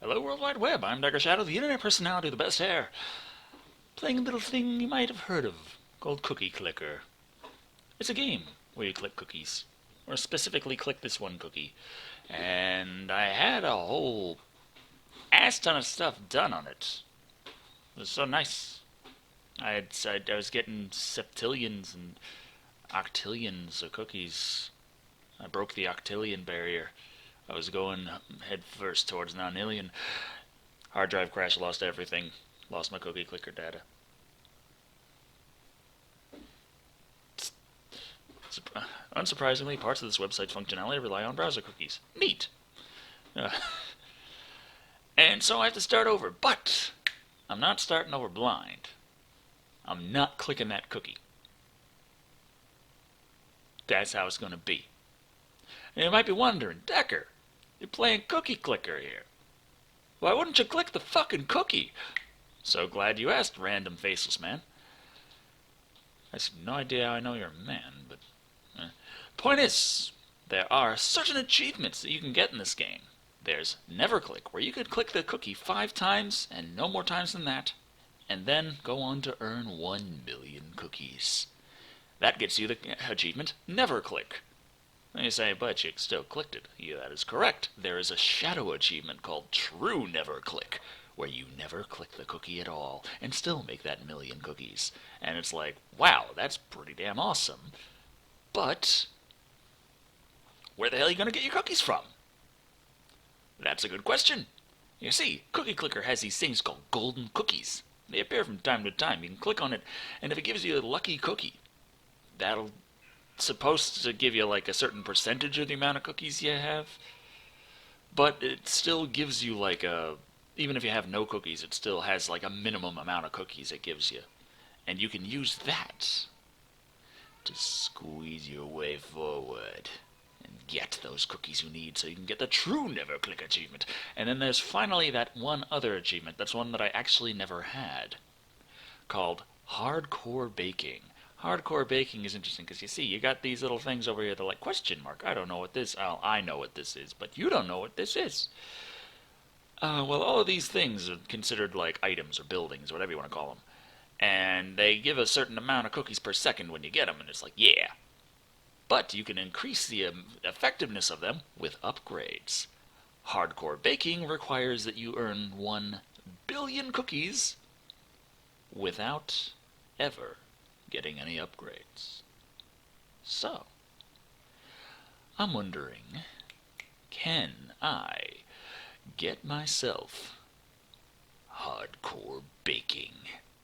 Hello, World Wide Web. I'm Dr. Shado, the internet personality with the best hair. Playing a little thing you might have heard of called Cookie Clicker. It's a game where you click cookies, or specifically click this one cookie. And I had a whole ass ton of stuff done on it. It was so nice. I was getting septillions and octillions of cookies. I broke the octillion barrier. I was going head first towards nonillion. Hard drive crash, lost everything. Lost my cookie clicker data. Unsurprisingly, parts of this website's functionality rely on browser cookies. Neat. Uh, and so I have to start over, but I'm not starting over blind. I'm not clicking that cookie. That's how it's going to be. And you might be wondering, Decker, you're playing cookie clicker here. Why wouldn't you click the fucking cookie? So glad you asked, random faceless man. I have no idea how I know you're a man, but... Point is, there are certain achievements that you can get in this game. There's neverclick, where you could click the cookie 5 times, and no more times than that, and then go on to earn 1 million cookies. That gets you the achievement neverclick. You say, but you still clicked it. Yeah, that is correct. There is a Shado achievement called True Neverclick, where you never click the cookie at all, and still make that million cookies. And it's like, wow, that's pretty damn awesome. But where the hell are you going to get your cookies from? That's a good question. You see, Cookie Clicker has these things called golden cookies. They appear from time to time. You can click on it, and if it gives you a lucky cookie, that'll supposed to give you like a certain percentage of the amount of cookies you have, but it still gives you like even if you have no cookies, it still has like a minimum amount of cookies it gives you, and you can use that to squeeze your way forward and get those cookies you need so you can get the true neverclick achievement. And then there's finally that one other achievement, that's one that I actually never had, called hardcore baking. Hardcore baking is interesting because you see, you got these little things over here that are like, question mark, I don't know what this, I know what this is, but you don't know what this is. Well, all of these things are considered like items or buildings or whatever you want to call them. And they give a certain amount of cookies per second when you get them, and it's like, yeah. But you can increase the effectiveness of them with upgrades. Hardcore baking requires that you earn 1 billion cookies without ever getting any upgrades. So, I'm wondering, can I get myself hardcore baking?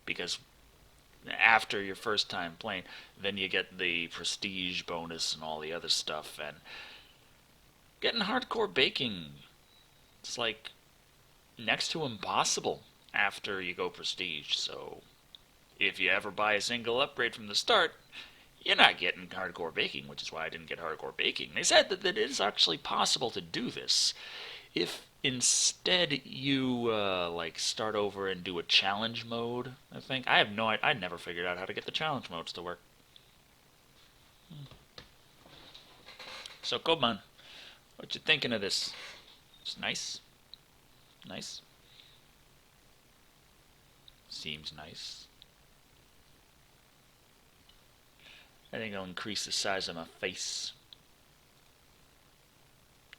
Because after your first time playing, then you get the prestige bonus and all the other stuff, and getting hardcore baking, it's like next to impossible after you go prestige. So if you ever buy a single upgrade from the start, you're not getting hardcore baking, which is why I didn't get hardcore baking. They said that it is actually possible to do this if instead you like start over and do a challenge mode. I think I never figured out how to get the challenge modes to work. So come on, what you thinking of this? It's nice. Nice. Seems nice. I think I'll increase the size of my face.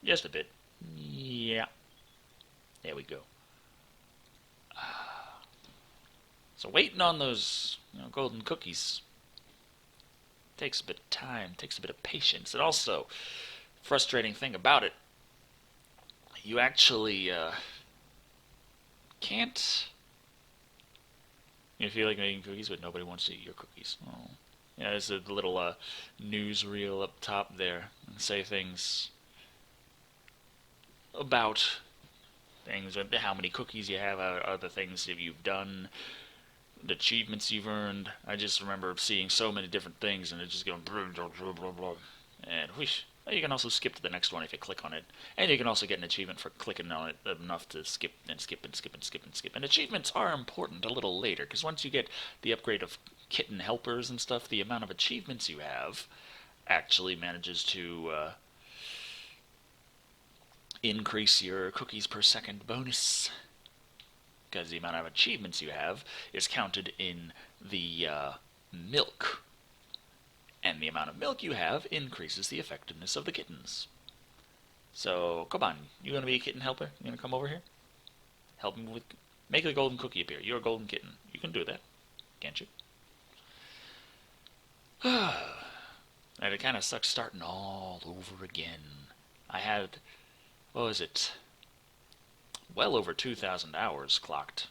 Just a bit. Yeah. There we go. So waiting on those golden cookies takes a bit of time, takes a bit of patience. And also, frustrating thing about it, you actually can't... You feel like making cookies, but nobody wants to eat your cookies. Oh. Yeah, there's a little newsreel up top there, and say things about things, how many cookies you have, other things that you've done, the achievements you've earned. I just remember seeing so many different things, and it just going blah, blah, blah, blah, blah. And whoosh. You can also skip to the next one if you click on it, and you can also get an achievement for clicking on it enough to skip and skip and skip and skip and skip. And achievements are important a little later, because once you get the upgrade of kitten helpers and stuff, the amount of achievements you have actually manages to increase your cookies per second bonus, because the amount of achievements you have is counted in the milk. And the amount of milk you have increases the effectiveness of the kittens. So, come on. You going to be a kitten helper? You going to come over here? Help me with... Make the golden cookie appear. You're a golden kitten. You can do that. Can't you? And it kind of sucks starting all over again. I had... What was it? Well over 2,000 hours clocked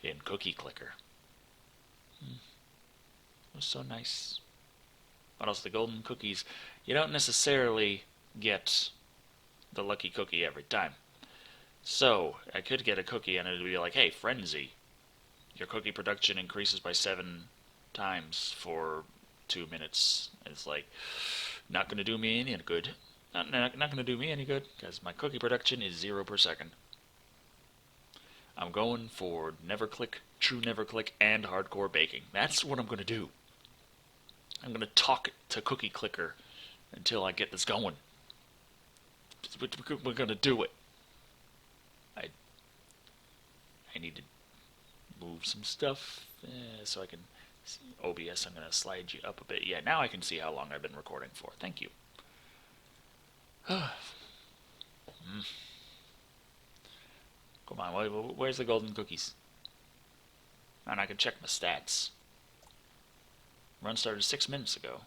in Cookie Clicker. It was so nice. But also the golden cookies, you don't necessarily get the lucky cookie every time. So, I could get a cookie and it would be like, hey, Frenzy, your cookie production increases by 7 times for 2 minutes. It's like, not going to do me any good. Not going to do me any good, because my cookie production is 0 per second. I'm going for neverclick, true neverclick, and hardcore baking. That's what I'm going to do. I'm going to talk to Cookie Clicker until I get this going. We're going to do it. I need to move some stuff so I can see. OBS, I'm going to slide you up a bit. Yeah, now I can see how long I've been recording for. Thank you. Come on, where's the golden cookies? And I can check my stats. Run started 6 minutes ago.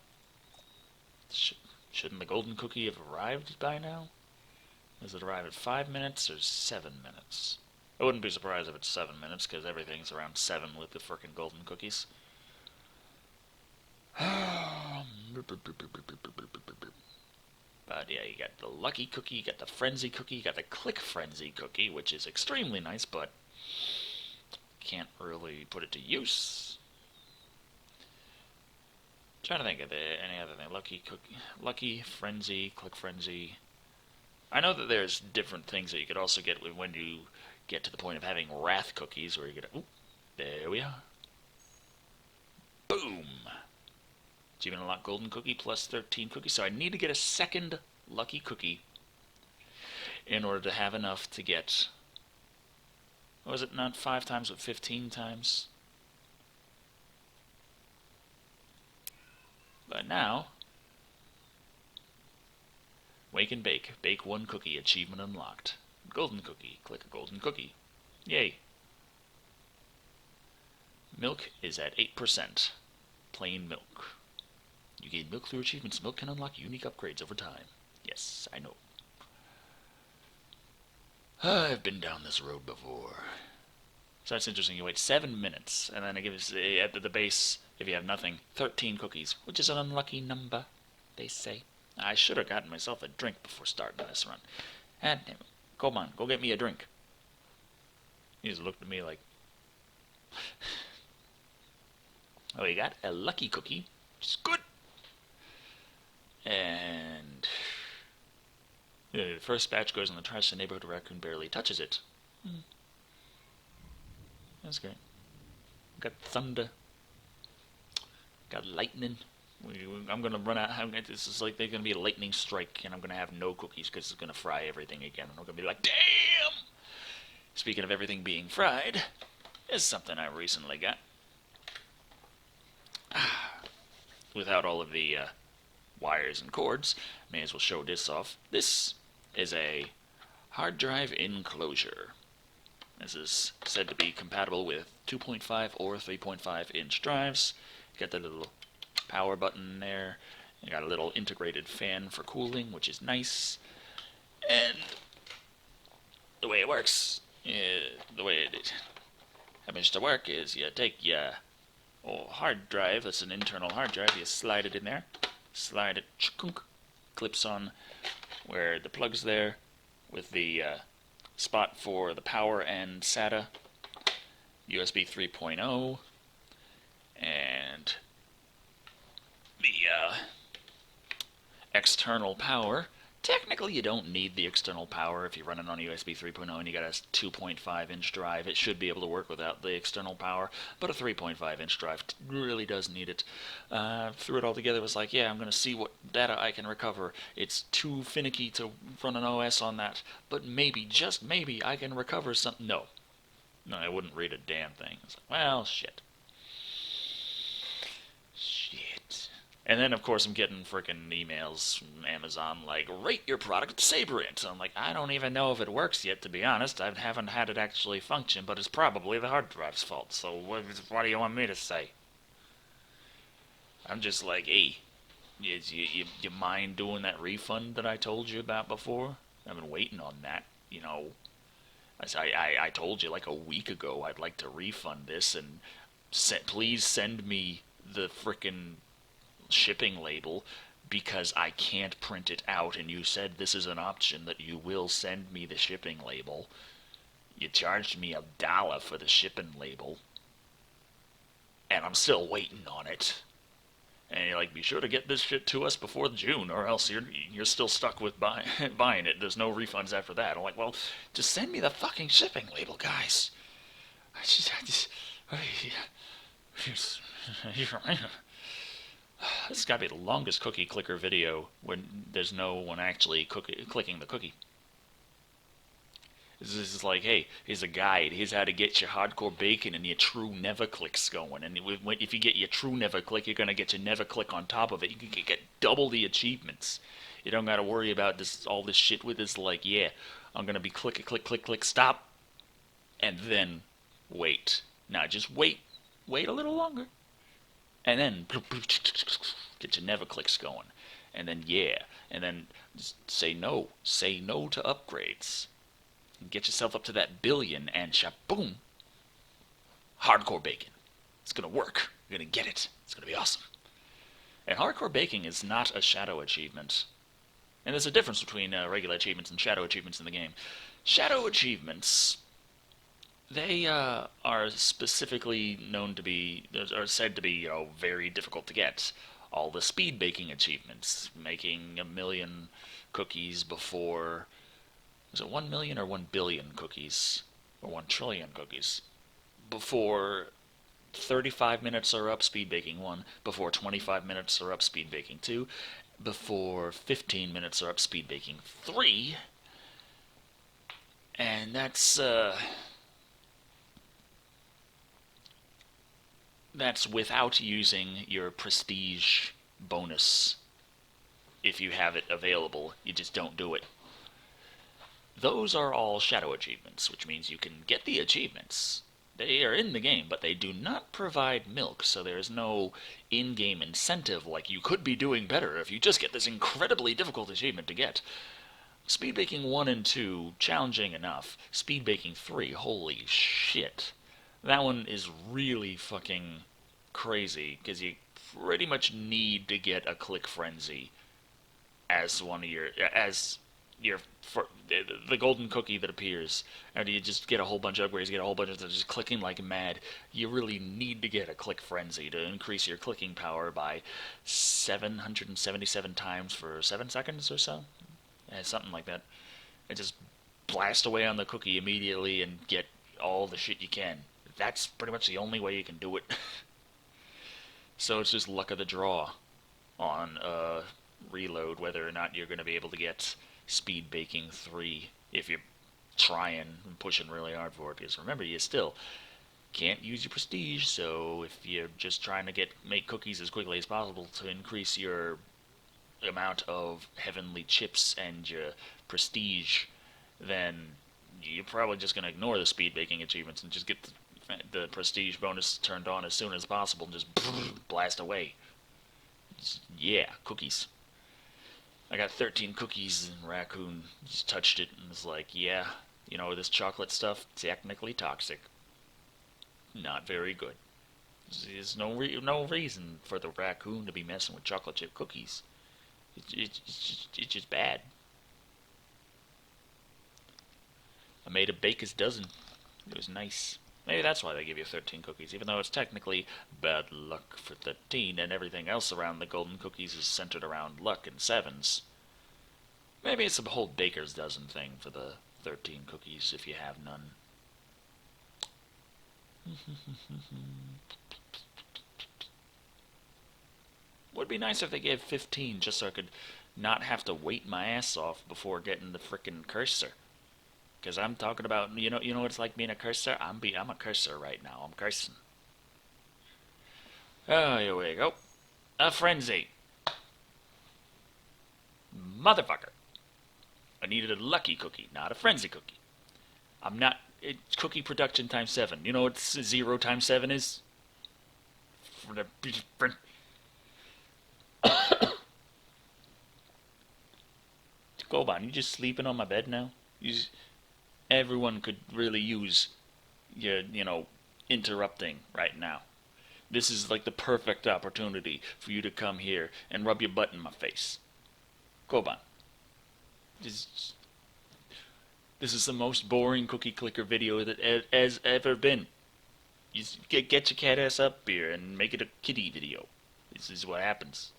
Shouldn't the golden cookie have arrived by now? Does it arrive at 5 minutes or 7 minutes? I wouldn't be surprised if it's 7 minutes, because everything's around 7 with the frickin' golden cookies. But yeah, you got the lucky cookie, you got the frenzy cookie, you got the click frenzy cookie, which is extremely nice, but can't really put it to use. Trying to think of any other thing. Lucky frenzy, click frenzy. I know that there's different things that you could also get when you get to the point of having wrath cookies, where you get. Ooh, there we are. Boom. Achievement unlock golden cookie plus 13 cookies. So I need to get a second lucky cookie in order to have enough to get. What was it? Not 5 times, but 15 times. But now, wake and bake. Bake 1 cookie. Achievement unlocked. Golden cookie. Click a golden cookie. Yay. Milk is at 8%. Plain milk. You gain milk through achievements. Milk can unlock unique upgrades over time. Yes, I know. I've been down this road before. So that's interesting. You wait 7 minutes, and then it gives at the base, if you have nothing, 13 cookies, which is an unlucky number, they say. I should have gotten myself a drink before starting this run. And come on, go get me a drink. He just looked at me like... Oh, we got a lucky cookie, which is good. And... the first batch goes in the trash, the neighborhood raccoon barely touches it. That's great. Got thunder. Got lightning. I'm going to run out. This is like there's going to be a lightning strike, and I'm going to have no cookies because it's going to fry everything again. And I'm going to be like, damn! Speaking of everything being fried, is something I recently got. Without all of the wires and cords, may as well show this off. This is a hard drive enclosure. This is said to be compatible with 2.5 or 3.5 inch drives. You got the little power button there. You got a little integrated fan for cooling, which is nice. And the way it works, the way it happens to work is you take your hard drive, that's an internal hard drive, you slide it in there, slide it, clips on where the plug's there, with the spot for the power and SATA, USB 3.0, and the external power Technically, you don't need the external power if you're running on USB 3.0 and you got a 2.5-inch drive. It should be able to work without the external power, but a 3.5-inch drive really does need it. Threw it all together, was like, yeah, I'm going to see what data I can recover. It's too finicky to run an OS on that, but maybe, just maybe, I can recover something. No, I wouldn't read a damn thing. It's like, well, shit. And then, of course, I'm getting freaking emails from Amazon like, rate your product Saberint. I'm like, I don't even know if it works yet, to be honest. I haven't had it actually function, but it's probably the hard drive's fault. So what do you want me to say? I'm just like, hey, you mind doing that refund that I told you about before? I've been waiting on that, you know. I told you like a week ago I'd like to refund this, and please send me the frickin' shipping label because I can't print it out, and you said this is an option that you will send me the shipping label. You charged me $1 for the shipping label, and I'm still waiting on it. And you're like, be sure to get this shit to us before June, or else you're still stuck with buying it. There's no refunds after that. I'm like, well, just send me the fucking shipping label, guys. This has got to be the longest cookie clicker video when there's no one actually clicking the cookie. This is like, hey, here's a guide. Here's how to get your hardcore bacon and your true never clicks going. And if you get your true never click, you're going to get your never click on top of it. You can get double the achievements. You don't got to worry about all this shit with this, like, yeah, I'm going to be click, stop, and then wait. Now, just wait a little longer. And then get your never clicks going. And then, yeah. And then say no. Say no to upgrades. Get yourself up to that billion and shaboom. Hardcore bacon. It's going to work. You're going to get it. It's going to be awesome. And hardcore baking is not a Shado achievement. And there's a difference between regular achievements and Shado achievements in the game. Shado achievements, they are specifically known to be, or said to be, you know, very difficult to get. All the speed baking achievements, making 1 million cookies before, was it 1 million or 1 billion cookies, or 1 trillion cookies, before 35 minutes are up, speed baking 1, before 25 minutes are up, speed baking 2, before 15 minutes are up, speed baking 3, and that's without using your prestige bonus. If you have it available, you just don't do it. Those are all Shado achievements, which means you can get the achievements. They are in the game, but they do not provide milk, so there's no in-game incentive like you could be doing better if you just get this incredibly difficult achievement to get. Speed baking 1 and 2, challenging enough. Speed baking 3, holy shit. That one is really fucking crazy, because you pretty much need to get a click frenzy as one of your, the golden cookie that appears, and you just get a whole bunch of upgrades, get a whole bunch of just clicking like mad. You really need to get a click frenzy to increase your clicking power by 777 times for 7 seconds or so. Something like that. And just blast away on the cookie immediately and get all the shit you can. That's pretty much the only way you can do it. So it's just luck of the draw on reload whether or not you're going to be able to get speed baking 3 if you're trying and pushing really hard for it. Because remember, you still can't use your prestige, so if you're just trying to make cookies as quickly as possible to increase your amount of heavenly chips and your prestige, then you're probably just going to ignore the speed baking achievements and just get the prestige bonus turned on as soon as possible and just blast away. Yeah, cookies. I got 13 cookies and Raccoon just touched it and was like, yeah, you know, this chocolate stuff, technically toxic. Not very good. There's no reason for the Raccoon to be messing with chocolate chip cookies. It's just bad. I made a baker's dozen. It was nice. Maybe that's why they give you 13 cookies, even though it's technically bad luck for 13, and everything else around the golden cookies is centered around luck and sevens. Maybe it's a whole baker's dozen thing for the 13 cookies if you have none. Would be nice if they gave 15 just so I could not have to wait my ass off before getting the frickin' cursor. Because I'm talking about, you know what it's like being a cursor? I'm a cursor right now. I'm cursing. Oh, here we go. A frenzy. Motherfucker. I needed a lucky cookie, not a frenzy cookie. I'm not... It's cookie production times 7. You know what 0 times 7 is? Goban, you just sleeping on my bed now? Everyone could really use your, interrupting right now. This is like the perfect opportunity for you to come here and rub your butt in my face. Goban. This is the most boring cookie clicker video that has ever been. You get your cat ass up here and make it a kitty video. This is what happens.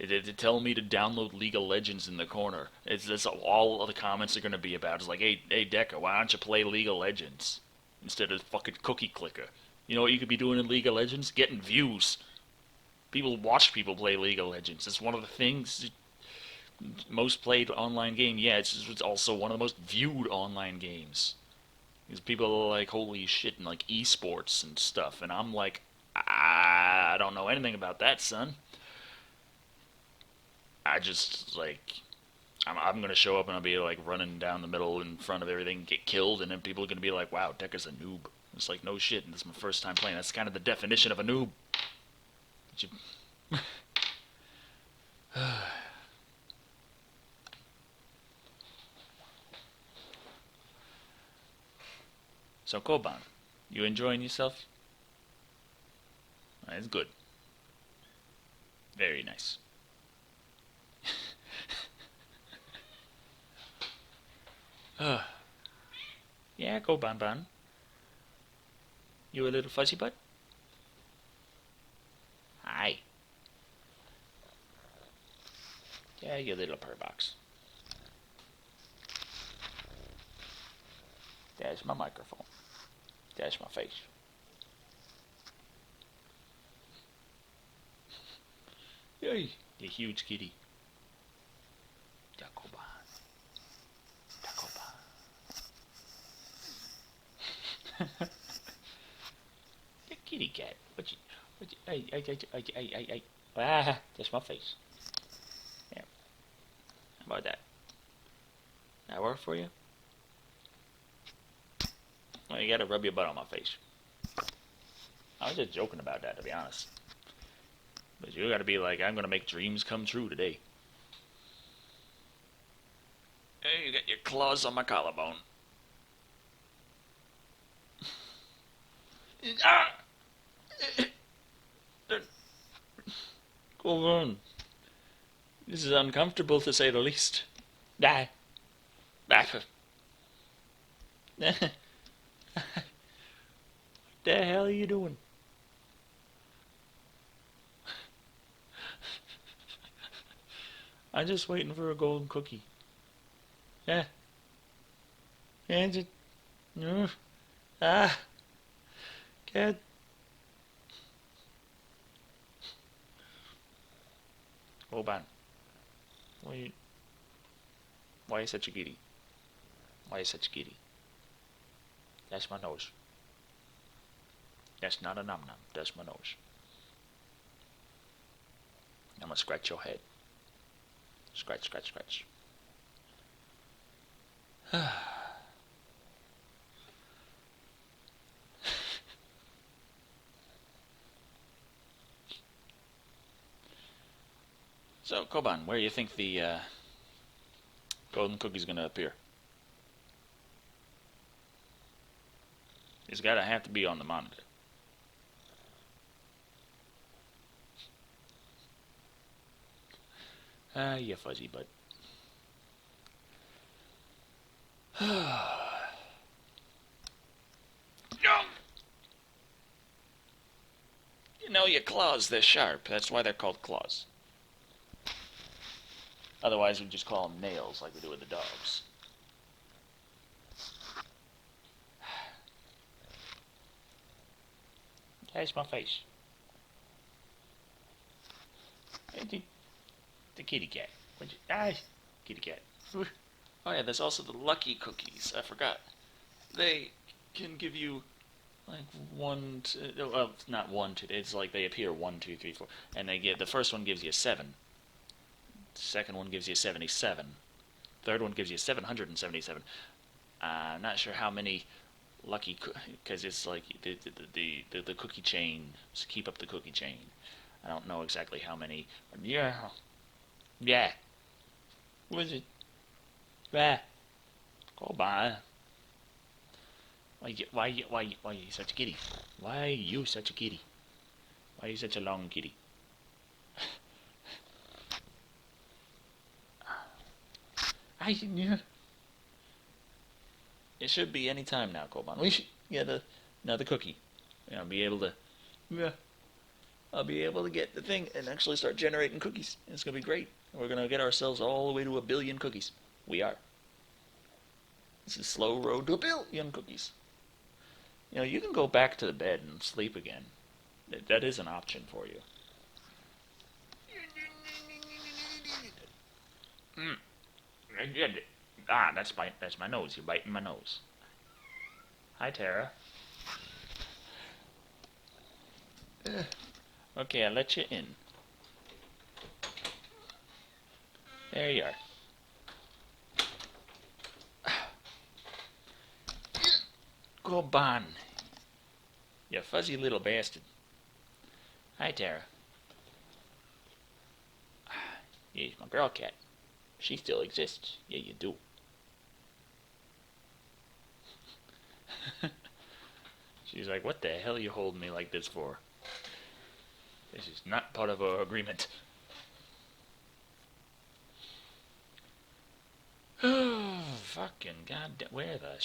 They tell me to download League of Legends in the corner. That's all the comments are going to be about. It's like, hey, Deca, why don't you play League of Legends instead of fucking cookie clicker? You know what you could be doing in League of Legends? Getting views. People watch people play League of Legends. It's one of the things... Most played online game. Yeah, it's also one of the most viewed online games. Because people are like, holy shit, and like esports and stuff. And I'm like, I don't know anything about that, son. I just, like, I'm going to show up and I'll be, like, running down the middle in front of everything, get killed, and then people are going to be like, wow, Decker's a noob. It's like, no shit, this is my first time playing. That's kind of the definition of a noob. So, Koban, you enjoying yourself? That's good. Very nice. Yeah, go Ban. You a little fuzzy butt? Hi. Yeah, you little purr box. There's my microphone. There's my face. Yay, the huge kitty. Dakoban. The kitty cat. Ah, that's my face. Yeah. How about that? That work for you? Well, you gotta rub your butt on my face. I was just joking about that, to be honest. But you gotta be like, I'm gonna make dreams come true today. Hey, you got your claws on my collarbone. Ah! Go on. This is uncomfortable to say the least. Die. What the hell are you doing? I'm just waiting for a golden cookie. Yeah. And it... Ah. Cat. Hold on. Why are you such a giddy? Why are you such a giddy? That's my nose. That's not a num-num. That's my nose. I'm gonna scratch your head. Scratch, scratch, scratch. So, Koban, where do you think the golden cookie's gonna appear? It's gotta have to be on the monitor. You fuzzy butt. No! You know, your claws, they're sharp. That's why they're called claws. Otherwise, we just call them nails like we do with the dogs. There's my face. The kitty cat. Kitty cat. Oh yeah, there's also the lucky cookies. I forgot. They can give you like well, not 1, 2. It's like they appear 1, 2, 3, 4, and they get the first one gives you a 7. The second one gives you a 77. Third one gives you 777. I'm not sure how many lucky, because it's like the cookie chain. So keep up the cookie chain. I don't know exactly how many. Yeah. What is it? Yeah. Go by. Why you such a kitty? Why are you such a kitty? Why are you such a long kitty? It should be any time now, Koban. We should get another cookie. I'll be able to. Yeah. I'll be able to get the thing and actually start generating cookies. It's gonna be great. We're gonna get ourselves all the way to 1 billion cookies. We are. This is slow road to 1 billion cookies. You can go back to the bed and sleep again. That is an option for you. That's my nose. You're biting my nose. Hi, Tara. Okay, I'll let you in. There you are. Go on. You fuzzy little bastard. Hi, Tara. Here's my girl cat. She still exists. Yeah, you do. She's like, what the hell are you holding me like this for? This is not part of our agreement. Oh, fucking goddamn. Where the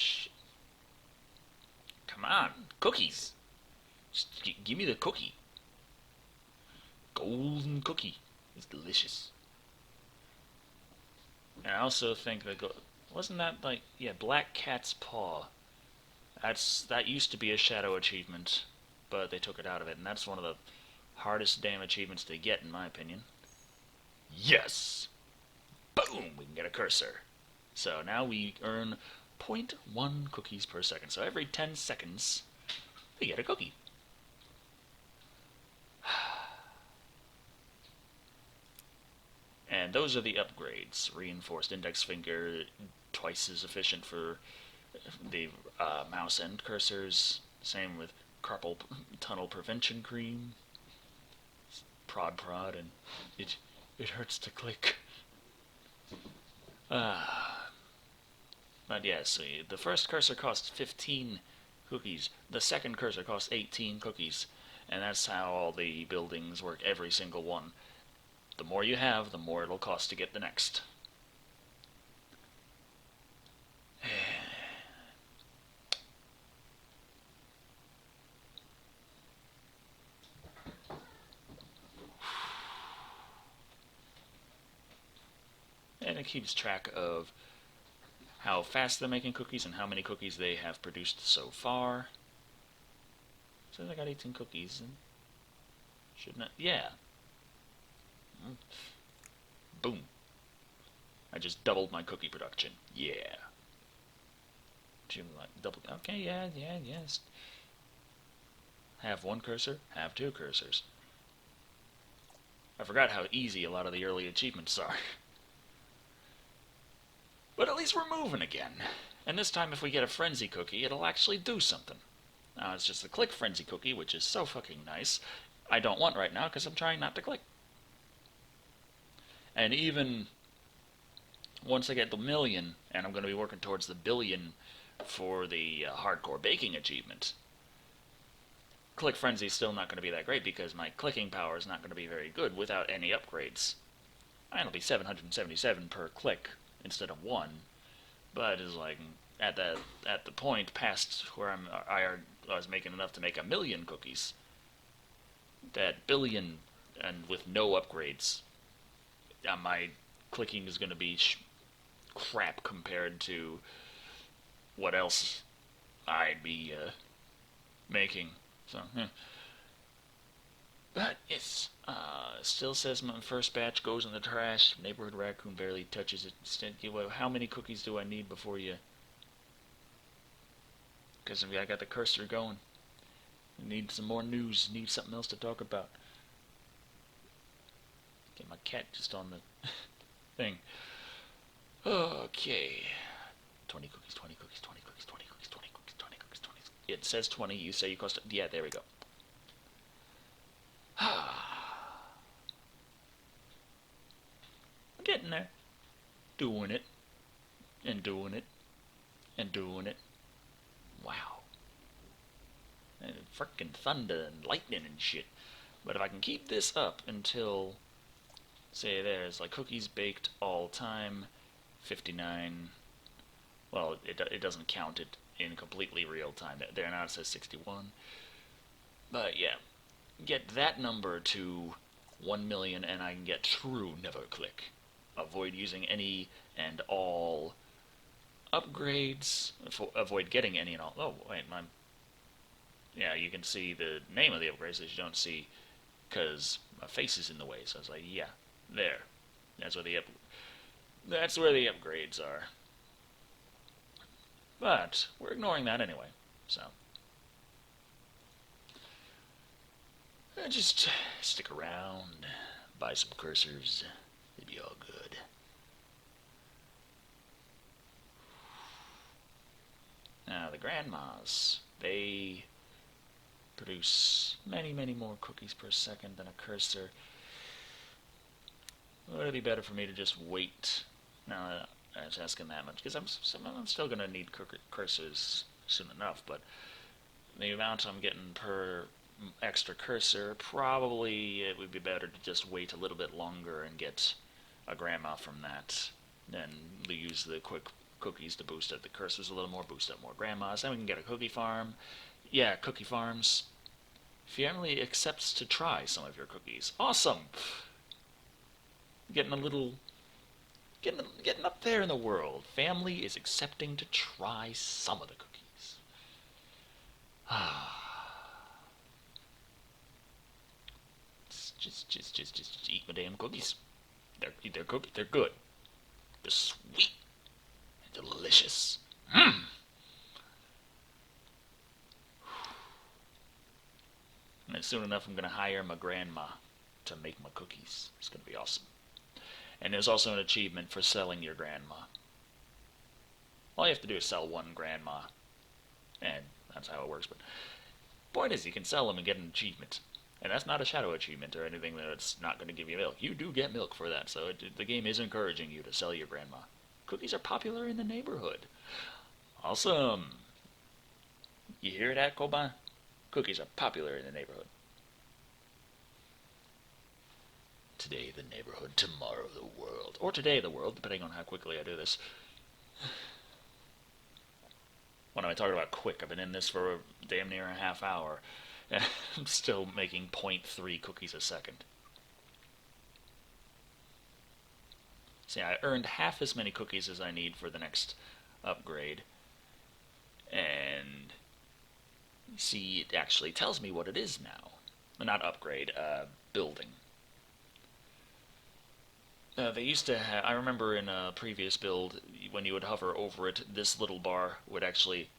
Come on. Cookies. Just give me the cookie. Golden cookie. It's delicious. And I also think that wasn't that like Black Cat's Paw. That used to be a Shado achievement, but they took it out of it, and that's one of the hardest damn achievements to get, in my opinion. Yes! Boom! We can get a cursor. So now we earn 0.1 cookies per second. So every 10 seconds, we get a cookie. And those are the upgrades. Reinforced index finger, twice as efficient for the mouse end cursors. Same with carpal tunnel prevention cream. Prod, and it hurts to click. But yeah, see, the first cursor costs 15 cookies. The second cursor costs 18 cookies. And that's how all the buildings work, every single one. The more you have, the more it'll cost to get the next. And it keeps track of how fast they're making cookies and how many cookies they have produced so far. So I got 18 cookies. And shouldn't I? Yeah. Boom. I just doubled my cookie production. Yeah. Double. Okay, yes. Have one cursor, have two cursors. I forgot how easy a lot of the early achievements are. But at least we're moving again. And this time if we get a frenzy cookie, it'll actually do something. Now it's just the click frenzy cookie, which is so fucking nice. I don't want right now because I'm trying not to click. And even once I get the 1,000,000, and I'm going to be working towards the 1,000,000,000 for the hardcore baking achievement, click frenzy is still not going to be that great because my clicking power is not going to be very good without any upgrades. And it'll be 777 per click instead of 1, but it's like at the point past where I was making enough to make 1,000,000 cookies. That 1,000,000,000 and with no upgrades, my clicking is going to be crap compared to what else I'd be making. So, but it's still says my first batch goes in the trash. Neighborhood raccoon barely touches it. How many cookies do I need before you? Because I got the cursor going. Need some more news. Need something else to talk about. Get my cat just on the thing. Okay. 20 cookies, 20 cookies, 20 cookies, 20 cookies, 20 cookies, 20 cookies, 20 cookies. It says 20. You say you cost... Yeah, there we go. I'm getting there. Doing it. And doing it. And doing it. Wow. And frickin' thunder and lightning and shit. But if I can keep this up until, say, there's like cookies baked all time, 59. Well, it doesn't count it in completely real time. There now it says 61. But yeah, get that number to 1 million, and I can get true neverclick. Avoid using any and all upgrades. Avoid getting any and all. Oh wait, yeah, you can see the name of the upgrades that you don't see because my face is in the way. So I was like, yeah, there. That's where the upgrades are. But we're ignoring that anyway. So just stick around, buy some cursors. It'd be all good. Now the grandmas, they produce many, many more cookies per second than a cursor. Would it be better for me to just wait? Now, I was asking that much, because I'm still going to need cursors soon enough, but the amount I'm getting per extra cursor, probably it would be better to just wait a little bit longer and get a grandma from that, than use the quick cookies to boost up the cursors a little more, boost up more grandmas, then we can get a cookie farm. Yeah, cookie farms. Family accepts to try some of your cookies. Awesome! Getting up there in the world. Family is accepting to try some of the cookies. Just eat my damn cookies. They're good. They're sweet and delicious. And soon enough, I'm going to hire my grandma to make my cookies. It's going to be awesome. And there's also an achievement for selling your grandma. All you have to do is sell one grandma. And that's how it works. But point is, you can sell them and get an achievement. And that's not a Shado achievement or anything that's not going to give you milk. You do get milk for that. So the game is encouraging you to sell your grandma. Cookies are popular in the neighborhood. Awesome. You hear that, Koban? Cookies are popular in the neighborhood. Today the neighborhood, tomorrow the world. Or today the world, depending on how quickly I do this. When am I talking about quick? I've been in this for damn near a half hour. And I'm still making 0.3 cookies a second. See, I earned half as many cookies as I need for the next upgrade. And see, it actually tells me what it is now. Not upgrade, building. They used to have, I remember in a previous build, when you would hover over it, this little bar would actually,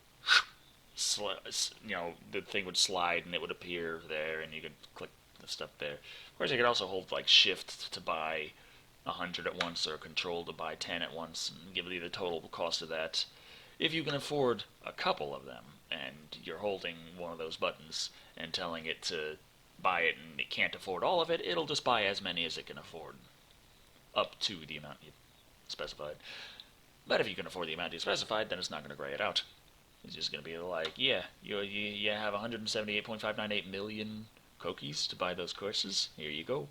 the thing would slide and it would appear there, and you could click the stuff there. Of course, you could also hold like Shift to buy 100 at once, or Control to buy 10 at once, and give you the total cost of that. If you can afford a couple of them, and you're holding one of those buttons and telling it to buy it, and it can't afford all of it, it'll just buy as many as it can afford, up to the amount you specified. But if you can afford the amount you specified, then it's not going to gray it out. It's just going to be like, yeah, you have 178.598 million cookies to buy those courses. Here you go.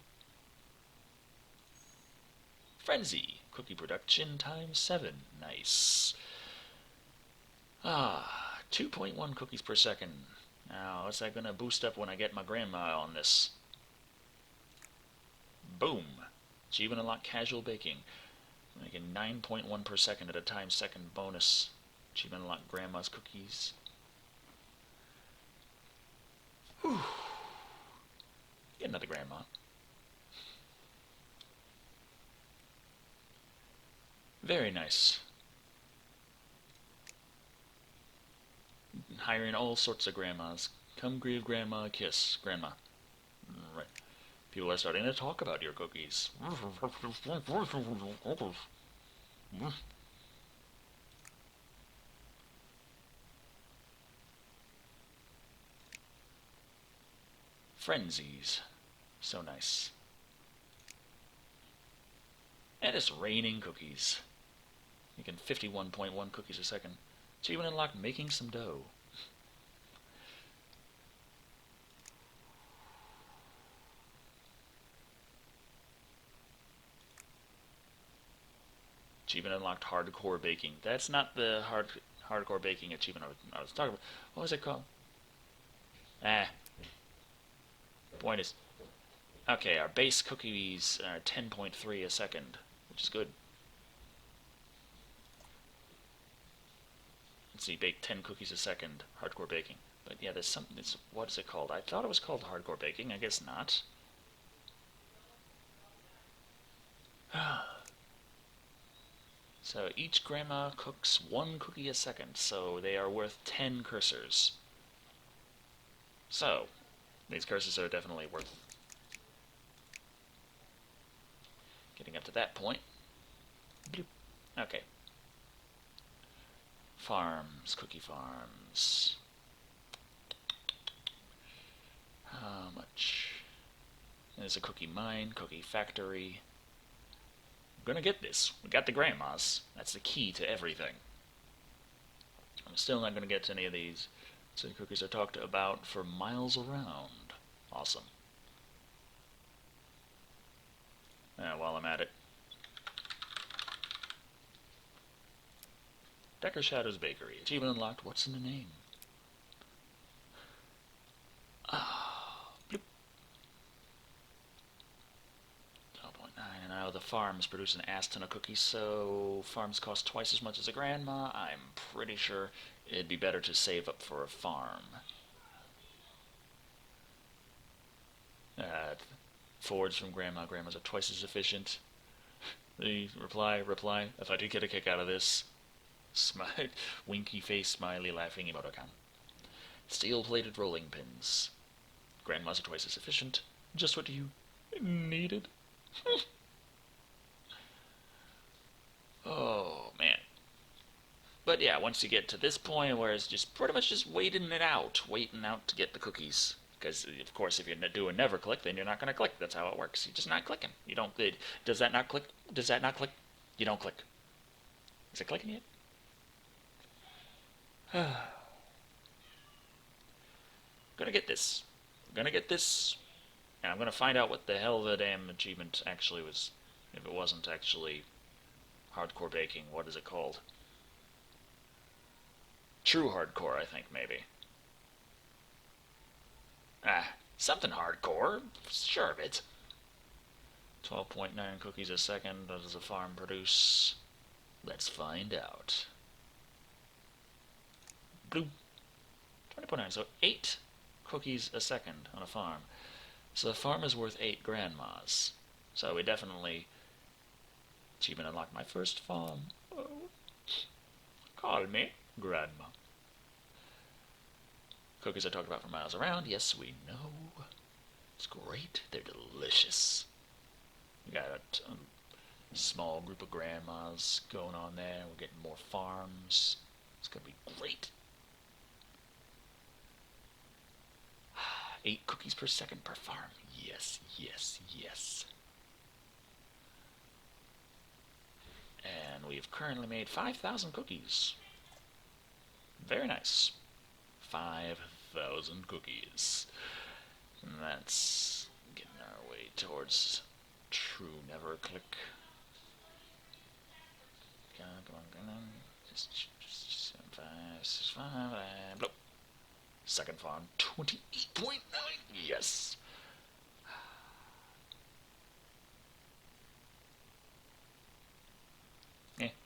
Frenzy. Cookie production times 7. Nice. 2.1 cookies per second. Now, what's that going to boost up when I get my grandma on this? Boom. Achievement unlocked casual baking. Making 9.1 per second at a time second bonus. Achievement unlocked Grandma's cookies. Whew. Get another Grandma. Very nice. Hiring all sorts of grandmas. Come give Grandma a kiss. Grandma. Right. People are starting to talk about your cookies. Frenzies. So nice. And it's raining cookies. Making 51.1 cookies a second. Achievement unlocked making some dough. Achievement unlocked hardcore baking. That's not the hardcore baking achievement I was talking about. What was it called? Point is, okay, our base cookies are 10.3 a second, which is good. Let's see, bake 10 cookies a second, hardcore baking. But yeah, there's something, what is it called? I thought it was called hardcore baking, I guess not. So each grandma cooks 1 cookie a second, so they are worth 10 cursors. So, these cursors are definitely worth getting up to that point. Bloop. Okay. Farms, cookie farms. How much? There's a cookie mine, cookie factory. We're gonna get this. We got the grandmas. That's the key to everything. I'm still not gonna get to any of these. So the cookies are talked about for miles around. Awesome. While I'm at it. Decker Shadow's Bakery. Achievement unlocked. What's in the name? Bloop. 12.9. And now the farms produce an ass ton of cookies, so farms cost twice as much as a grandma. I'm pretty sure it'd be better to save up for a farm. Forwards from grandma. Grandmas are twice as efficient. The reply. If I did get a kick out of this. Smile, winky face, smiley, laughing emoticon. Steel-plated rolling pins. Grandmas are twice as efficient. Just what you needed. Oh, man. But yeah, once you get to this point where it's just pretty much just waiting out to get the cookies. Because, of course, if you do a never click, then you're not going to click. That's how it works. You're just not clicking. You don't... Does that not click? Does that not click? You don't click. Is it clicking yet? Gonna get this. Gonna get this. And I'm gonna find out what the hell the damn achievement actually was. If it wasn't actually hardcore baking, what is it called? True hardcore, I think, maybe. Something hardcore. Sure of it. 12.9 cookies a second. What does a farm produce? Let's find out. Bloop. 20.9, so 8 cookies a second on a farm. So the farm is worth 8 grandmas. So we definitely... Achievement unlocked my first farm. Oh. Call me Grandma. Cookies I talked about for miles around. Yes, we know. It's great. They're delicious. We got a small group of grandmas going on there. We're getting more farms. It's going to be great. 8 cookies per second per farm. Yes, yes, yes. And we've currently made 5,000 cookies. Very nice. 5,000 cookies. And that's getting our way towards true neverclick. Come on. Just 7, 5, 6, 5, and bloop. Second farm, 28.9. Yes.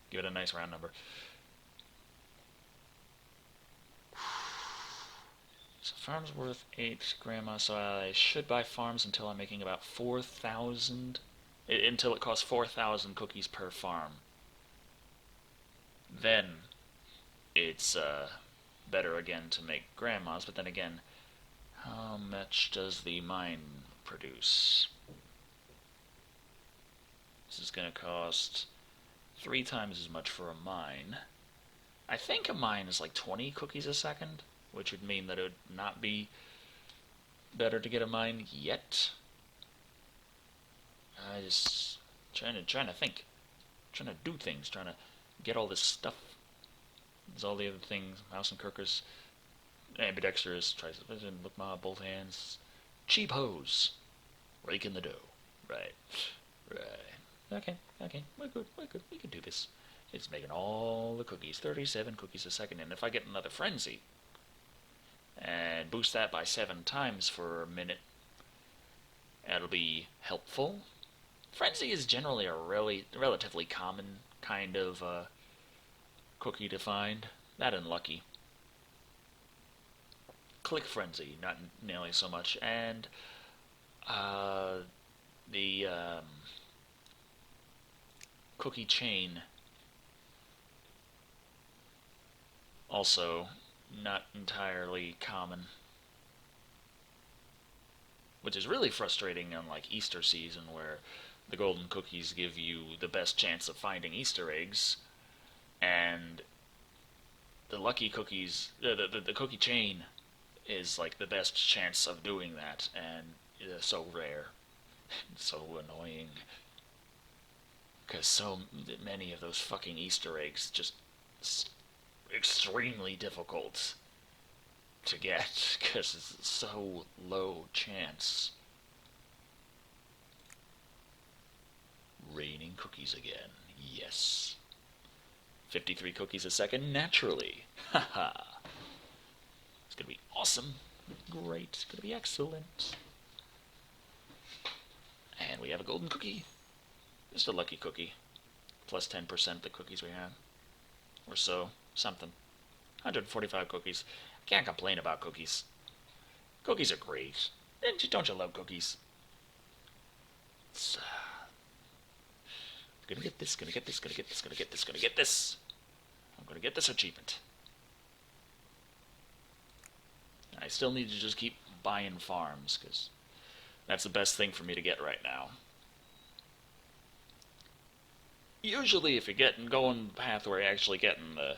Give it a nice round number. So farm's worth 8 grandma, so I should buy farms until I'm making about 4,000. Until it costs 4,000 cookies per farm. Then it's better again to make grandmas, but then again, how much does the mine produce? This is going to cost 3 times as much for a mine. I think a mine is like 20 cookies a second, which would mean that it would not be better to get a mine yet. I just trying to think, trying to do things, trying to get all this stuff. There's all the other things. Mouse and Kirkers, ambidextrous, tries to look my both hands. Cheap hose, rake in the dough. Right. Okay. We're good. We can do this. It's making all the cookies, 37 cookies a second, and if I get another frenzy and boost that by 7 times for a minute, that'll be helpful. Frenzy is generally a relatively common kind of cookie to find. That and Lucky. Click Frenzy, not nearly so much, and the cookie chain, also not entirely common, which is really frustrating on like Easter season, where the golden cookies give you the best chance of finding Easter eggs, and the lucky cookies, the cookie chain is like the best chance of doing that, and it's so rare. It's so annoying. Because so many of those fucking Easter eggs just extremely difficult to get, because it's so low chance. Raining cookies again. Yes. 53 cookies a second, naturally. Haha. It's gonna be awesome. Great. It's gonna be excellent. And we have a golden cookie. Just a lucky cookie. Plus 10% the cookies we have. Or so. Something. 145 cookies. Can't complain about cookies. Cookies are great. Don't you love cookies? It's, gonna get this. I'm gonna get this achievement. I still need to just keep buying farms, because that's the best thing for me to get right now. Usually if you're going the path where you're actually getting the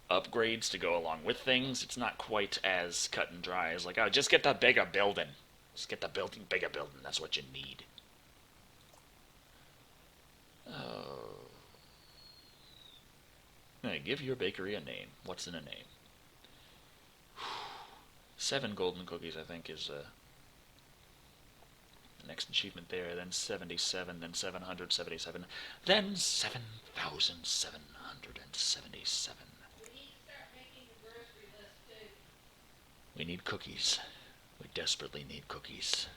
upgrades to go along with things, it's not quite as cut and dry as like, oh, just get the bigger building. Just get the bigger building. That's what you need. Oh. Hey, give your bakery a name. What's in a name? 7 golden cookies, I think, is the next achievement there. Then 77, then 777, then 7,777. We need cookies. We desperately need cookies.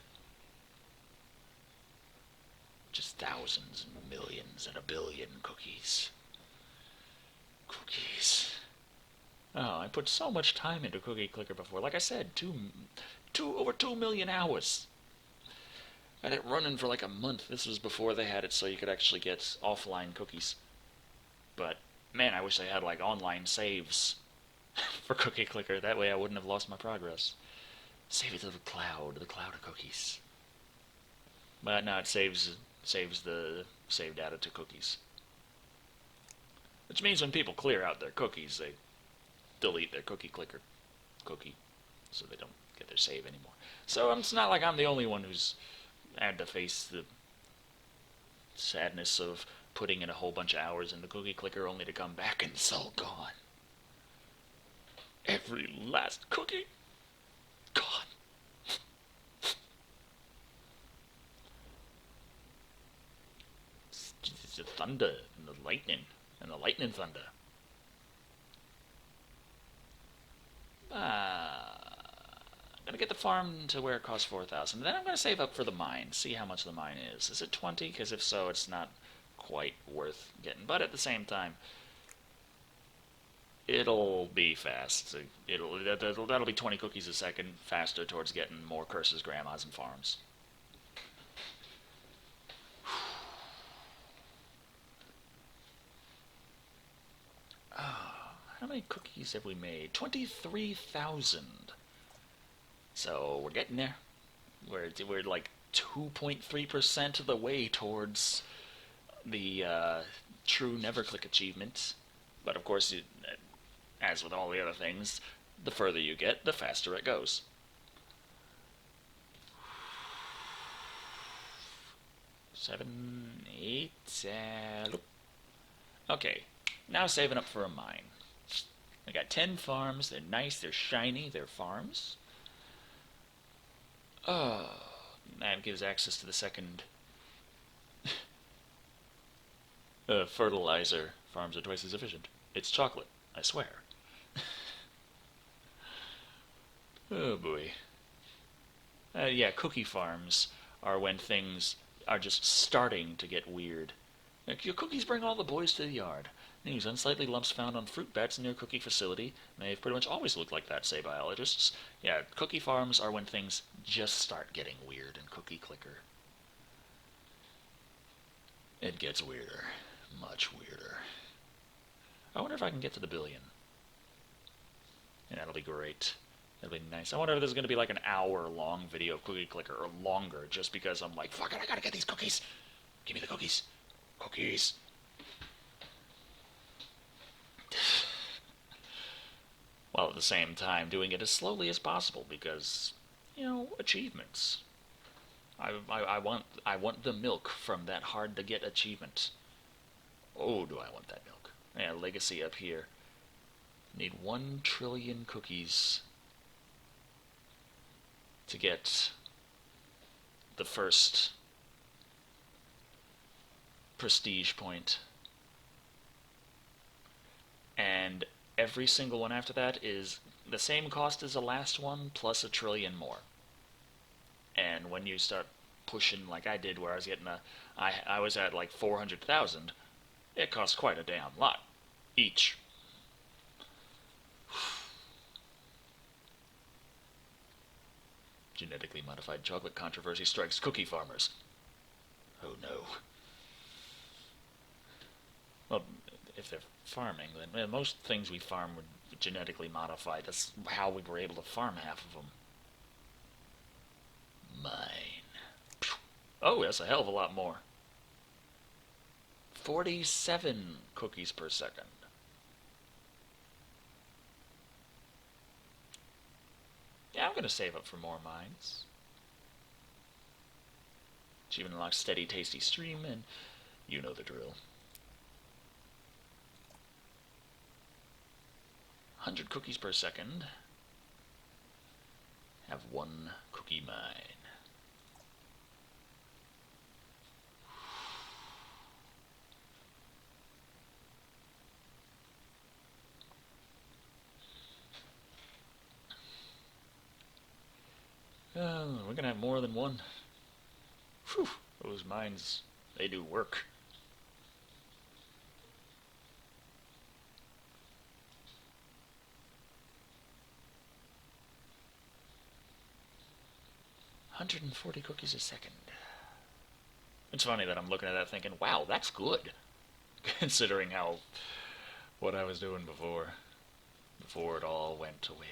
Just thousands and millions and a billion cookies. Cookies. Oh, I put so much time into Cookie Clicker before. Like I said, over 2 million hours. I had it running for like a month. This was before they had it so you could actually get offline cookies. But, man, I wish they had like online saves for Cookie Clicker. That way I wouldn't have lost my progress. Save it to the cloud of cookies. But now it saves the save data to cookies. Which means when people clear out their cookies, they delete their Cookie Clicker cookie, so they don't get their save anymore. So it's not like I'm the only one who's had to face the sadness of putting in a whole bunch of hours in the Cookie Clicker only to come back and it's all gone. Every last cookie gone. It's the thunder and the lightning thunder. I'm gonna get the farm to where it costs 4,000. Then I'm gonna save up for the mine. See how much the mine is. Is it 20? Because if so, it's not quite worth getting. But at the same time, it'll be fast. That'll be 20 cookies a second faster towards getting more curses, grandmas, and farms. How many cookies have we made? 23,000. So we're getting there. We're like 2.3% of the way towards the true neverclick achievement. But of course, as with all the other things, the further you get, the faster it goes. Seven, eight, okay, now saving up for a mine. I got 10 farms. They're nice, they're shiny, they're farms. That gives access to the second fertilizer. Farms are twice as efficient. It's chocolate, I swear. Oh boy. Yeah, cookie farms are when things are just starting to get weird. Like, your cookies bring all the boys to the yard. News: unsightly lumps found on fruit bats near cookie facility. They've pretty much always looked like that, say biologists. Yeah, cookie farms are when things just start getting weird in Cookie Clicker. It gets weirder. Much weirder. I wonder if I can get to the billion. And that'll be great. That'll be nice. I wonder if there's going to be like an hour-long video of Cookie Clicker or longer, just because I'm like, fuck it, I gotta get these cookies. Give me the cookies. Cookies. While at the same time doing it as slowly as possible because, achievements. I want the milk from that hard to get achievement. Oh, do I want that milk? Yeah, legacy up here. Need 1 trillion cookies to get the first prestige point. And every single one after that is the same cost as the last one, plus 1 trillion more. And when you start pushing like I did, where I was getting I was at like 400,000, it costs quite a damn lot each. Genetically modified chocolate controversy strikes cookie farmers. Oh no. Well, if they're farming, then most things we farm were genetically modified. That's how we were able to farm half of them. Mine. Oh, that's a hell of a lot more. 47 cookies per second. Yeah, I'm going to save up for more mines. Achievement unlocks steady, tasty stream, and you know the drill. 100 cookies per second. Have 1 cookie mine. We're gonna have more than one. Whew, those mines, they do work. $140 cookies a second. It's funny that I'm looking at that thinking, wow, that's good. Considering what I was doing before it all went away.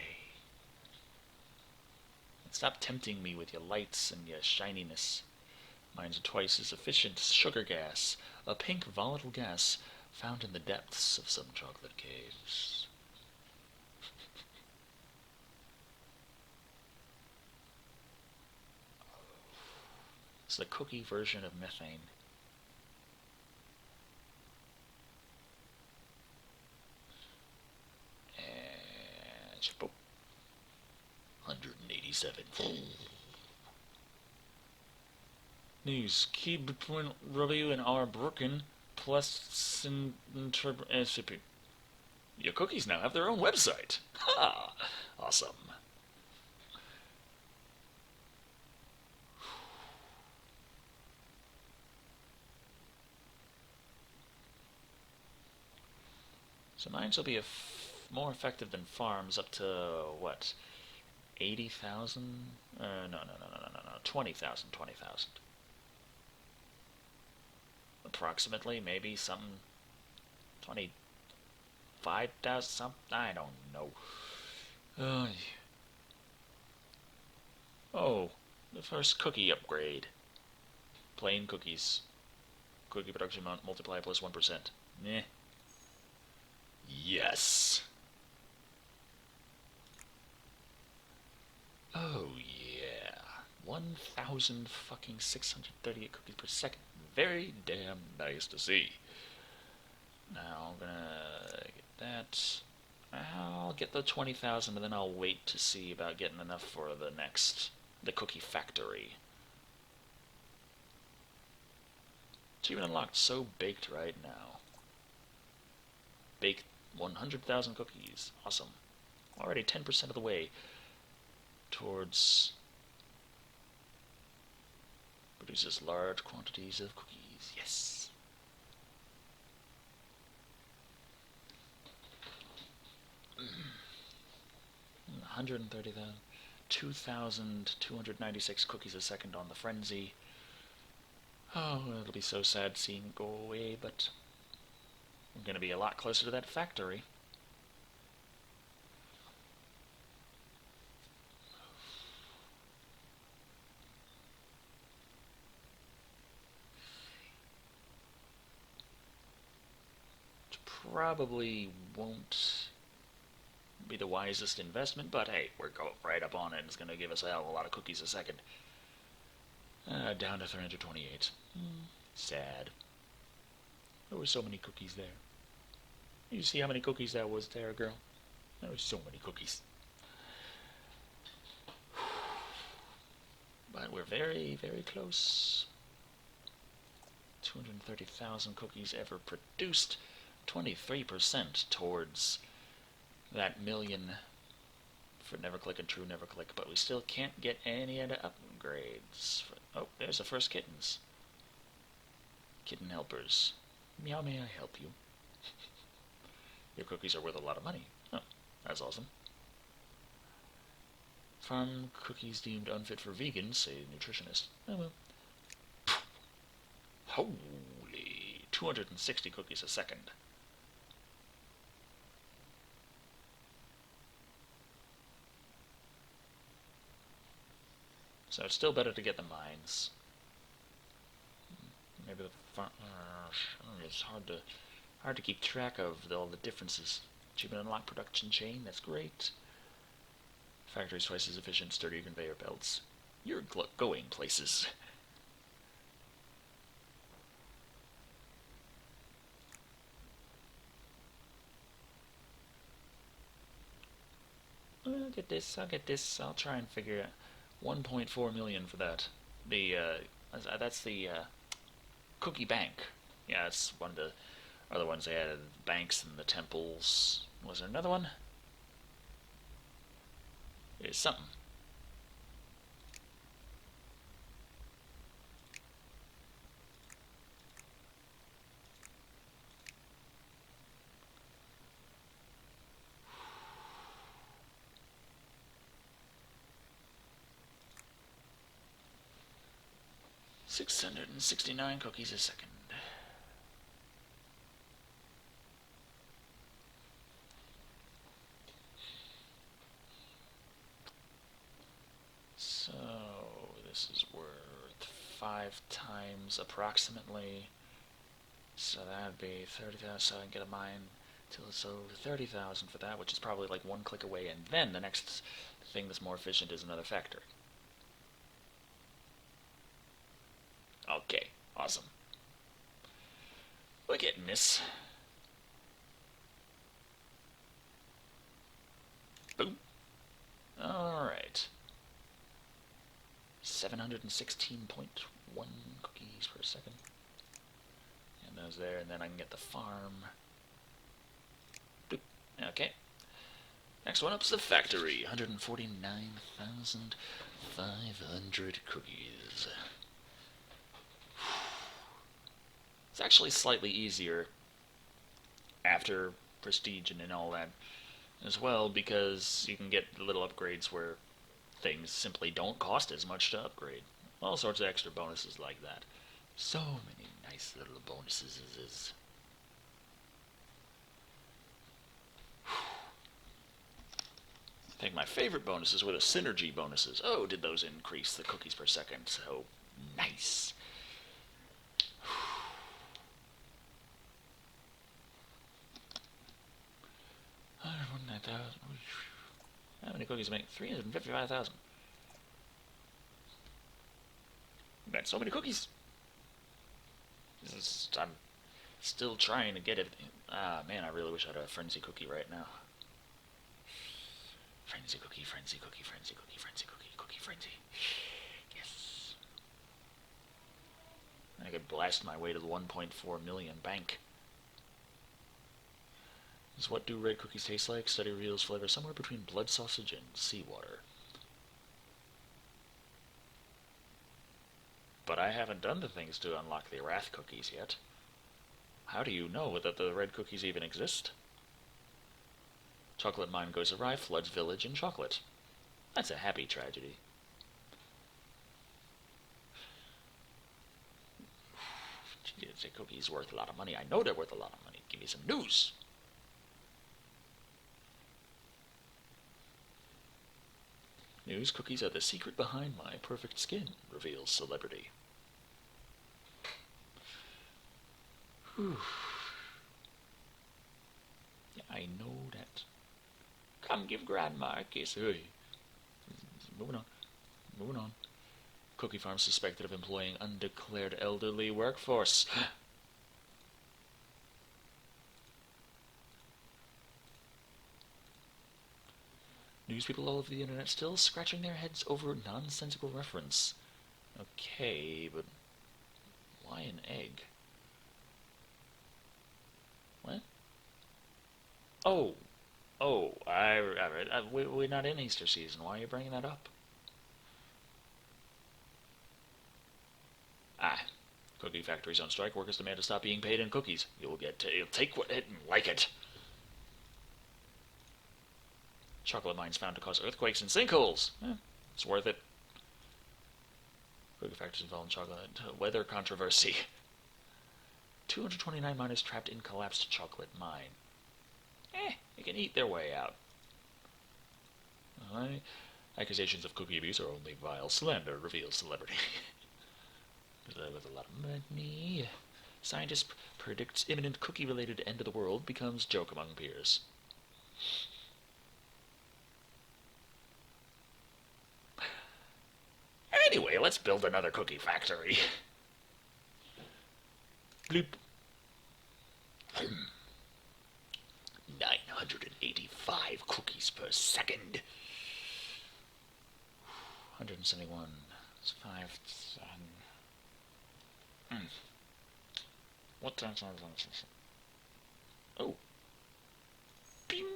Stop tempting me with your lights and your shininess. Mine's are twice as efficient as sugar gas, a pink volatile gas found in the depths of some chocolate caves. It's the cookie version of methane. And 187. News. Key between W and R broken, plus SCP. Your cookies now have their own website. Ha! Awesome. So mines will be more effective than farms up to, what, 80,000? No, 20,000, 20,000. Approximately, maybe something, 25,000, something, I don't know. Oh, the first cookie upgrade. Plain cookies. Cookie production multiply plus 1%. Meh. Yes. Oh yeah. 1,000 fucking 638 cookies per second. Very damn nice to see. Now I'm gonna get that. I'll get the 20,000 and then I'll wait to see about getting enough for the cookie factory. Achievement unlocked, so baked right now. Baked 100,000 cookies. Awesome. Already 10% of the way towards produces large quantities of cookies. Yes. Mm. 130,000. 2,296 cookies a second on the frenzy. Oh, it'll be so sad seeing it go away, but I'm going to be a lot closer to that factory. Which probably won't be the wisest investment, but hey, we're going right up on it. It's going to give us a hell of a lot of cookies a second. Down to 328. Sad. There were so many cookies there. You see how many cookies that was there, girl? There were so many cookies. But we're very, very close. 230,000 cookies ever produced. 23% towards that million for neverclick and true neverclick, but we still can't get any other upgrades. Oh, there's the first kittens. Kitten helpers. Meow, may I help you? Your cookies are worth a lot of money. Oh, that's awesome. Farm cookies deemed unfit for vegans, say nutritionist. Oh well. Holy, 260 cookies a second. So it's still better to get the mines. Maybe the farm. It's hard to keep track of all the differences. Achievement unlock production chain. That's great. Factory's twice as efficient. Sturdier conveyor belts. You're going places. I'll get this. I'll try and figure out 1.4 million for that. That's the cookie bank. Yeah, it's one of the other ones they added. Banks and the temples. Was there another one? There's something. $669 cookies a second. So this is worth 5 times approximately. So that'd be 30,000. So I can get a mine till it's over 30,000 for that, which is probably like one click away. And then the next thing that's more efficient is another factory. Okay, awesome. We're getting this. Boom. Alright. 716.1 cookies per second. And those there, and then I can get the farm. Boop. Okay. Next one up is the factory. 149,500 cookies. It's actually slightly easier after prestige and all that as well, because you can get little upgrades where things simply don't cost as much to upgrade. All sorts of extra bonuses like that. So many nice little bonuses. I think my favorite bonuses were the synergy bonuses. Oh, did those increase the cookies per second? So nice. How many cookies make? 355,000. Got so many cookies. I'm still trying to get it. Ah, man, I really wish I had a frenzy cookie right now. Frenzy cookie, frenzy cookie, frenzy cookie, frenzy cookie, cookie frenzy. Yes. I could blast my way to the 1.4 million bank. So what do red cookies taste like? Study reveals flavor somewhere between blood sausage and seawater. But I haven't done the things to unlock the wrath cookies yet. How do you know that the red cookies even exist? Chocolate mine goes awry, floods village in chocolate. That's a happy tragedy. The cookies worth a lot of money. I know they're worth a lot of money. Give me some news. News cookies are the secret behind my perfect skin, reveals celebrity. Whew. Yeah, I know that. Come give Grandma a kiss. Hey. Moving on. Moving on. Cookie farm suspected of employing undeclared elderly workforce. News people all over the internet still scratching their heads over nonsensical reference. Okay, but why an egg? What? Oh, we're not in Easter season. Why are you bringing that up? Cookie factories on strike. Workers demand to stop being paid in cookies. You'll take what it and like it. Chocolate mines found to cause earthquakes and sinkholes. It's worth it. Cookie factories involved in chocolate. Weather controversy. 229 miners trapped in collapsed chocolate mine. They can eat their way out. Accusations of cookie abuse are only vile slander, reveals celebrity. With a lot of money. Scientist predicts imminent cookie-related end of the world becomes joke among peers. Anyway, let's build another cookie factory. Bloop. 985 cookies per second. 171. It's 5. What time is it? Oh. Bing.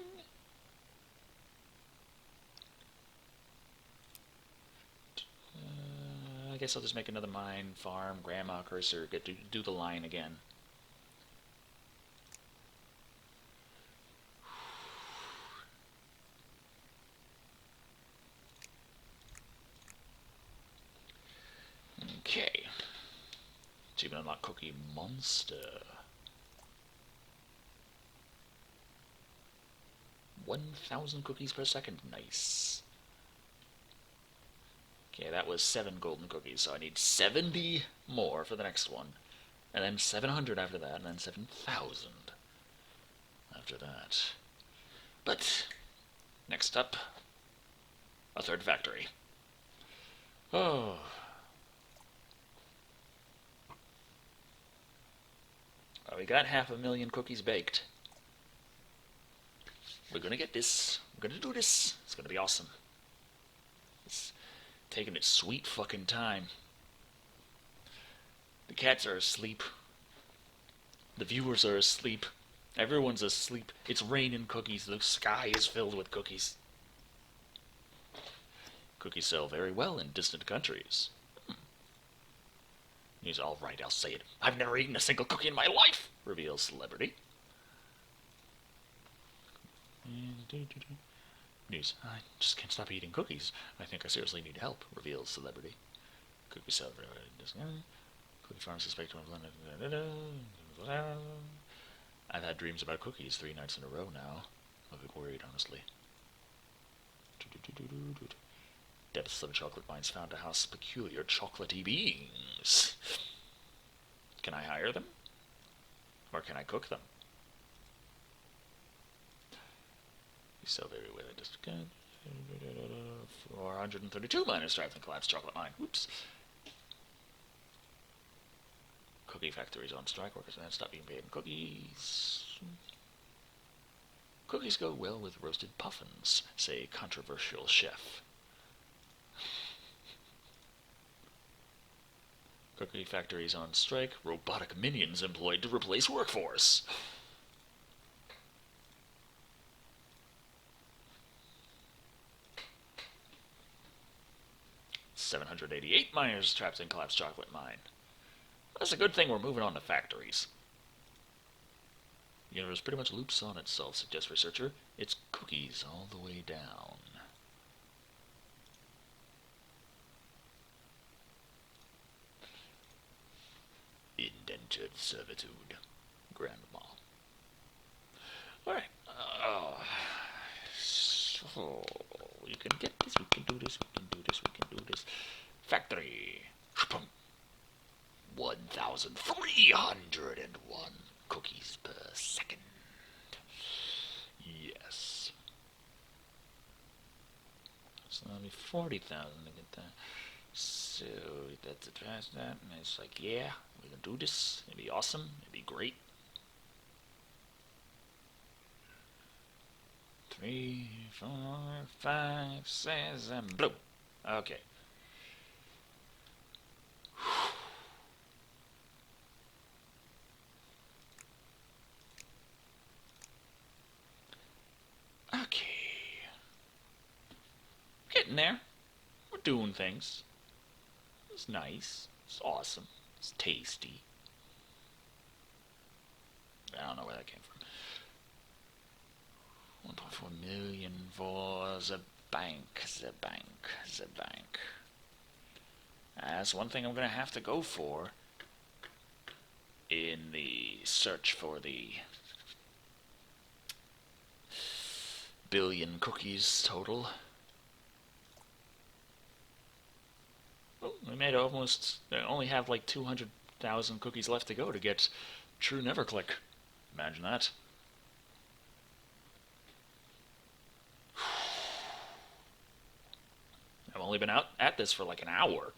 I guess I'll just make another mine, farm, grandma cursor, do the line again. Okay. Achievement unlock cookie monster. 1,000 cookies per second. Nice. Okay, that was 7 golden cookies, so I need 70 more for the next one. And then 700 after that, and then 7,000 after that. But, next up, a third factory. Oh. Well, we got 500,000 cookies baked. We're gonna get this. We're gonna do this. It's gonna be awesome. It's taking its sweet fucking time. The cats are asleep. The viewers are asleep. Everyone's asleep. It's raining cookies. The sky is filled with cookies. Cookies sell very well in distant countries. He's all right, I'll say it. I've never eaten a single cookie in my life, reveals celebrity. News. I just can't stop eating cookies. I think I seriously need help, reveals celebrity. Cookie seller. Cookie farm suspect. I've had dreams about cookies 3 nights in a row now. I'm a bit worried, honestly. Depths of chocolate mines found to house peculiar chocolatey beings. Can I hire them? Or can I cook them? So very well. Just 432 miners trapped in collapsed chocolate mine. Whoops. Cookie factories on strike. Workers can't stop being paid in cookies. Cookies go well with roasted puffins, say controversial chef. Cookie factories on strike. Robotic minions employed to replace workforce. $788 miners trapped in collapsed chocolate mine. That's a good thing we're moving on to factories. The universe pretty much loops on itself, suggests researcher. It's cookies all the way down. Indentured servitude. Grandma. Alright. So, you can get this, we can do this, we can do this, we can do this. Factory. 1,301 cookies per second. Yes. So that'll be 40,000 to get that. So that's a fast that, and it's like, yeah, we can do this. It'd be awesome. It'd be great. 3, 4, 5, 6, and bloop. Okay. Okay. Getting there. We're doing things. It's nice. It's awesome. It's tasty. I don't know where that came from. 1.4 million for the bank. That's one thing I'm going to have to go for in the search for the billion cookies total. Oh, we made almost, only have like 200,000 cookies left to go to get true neverclick. Imagine that. I've only been out at this for like an hour.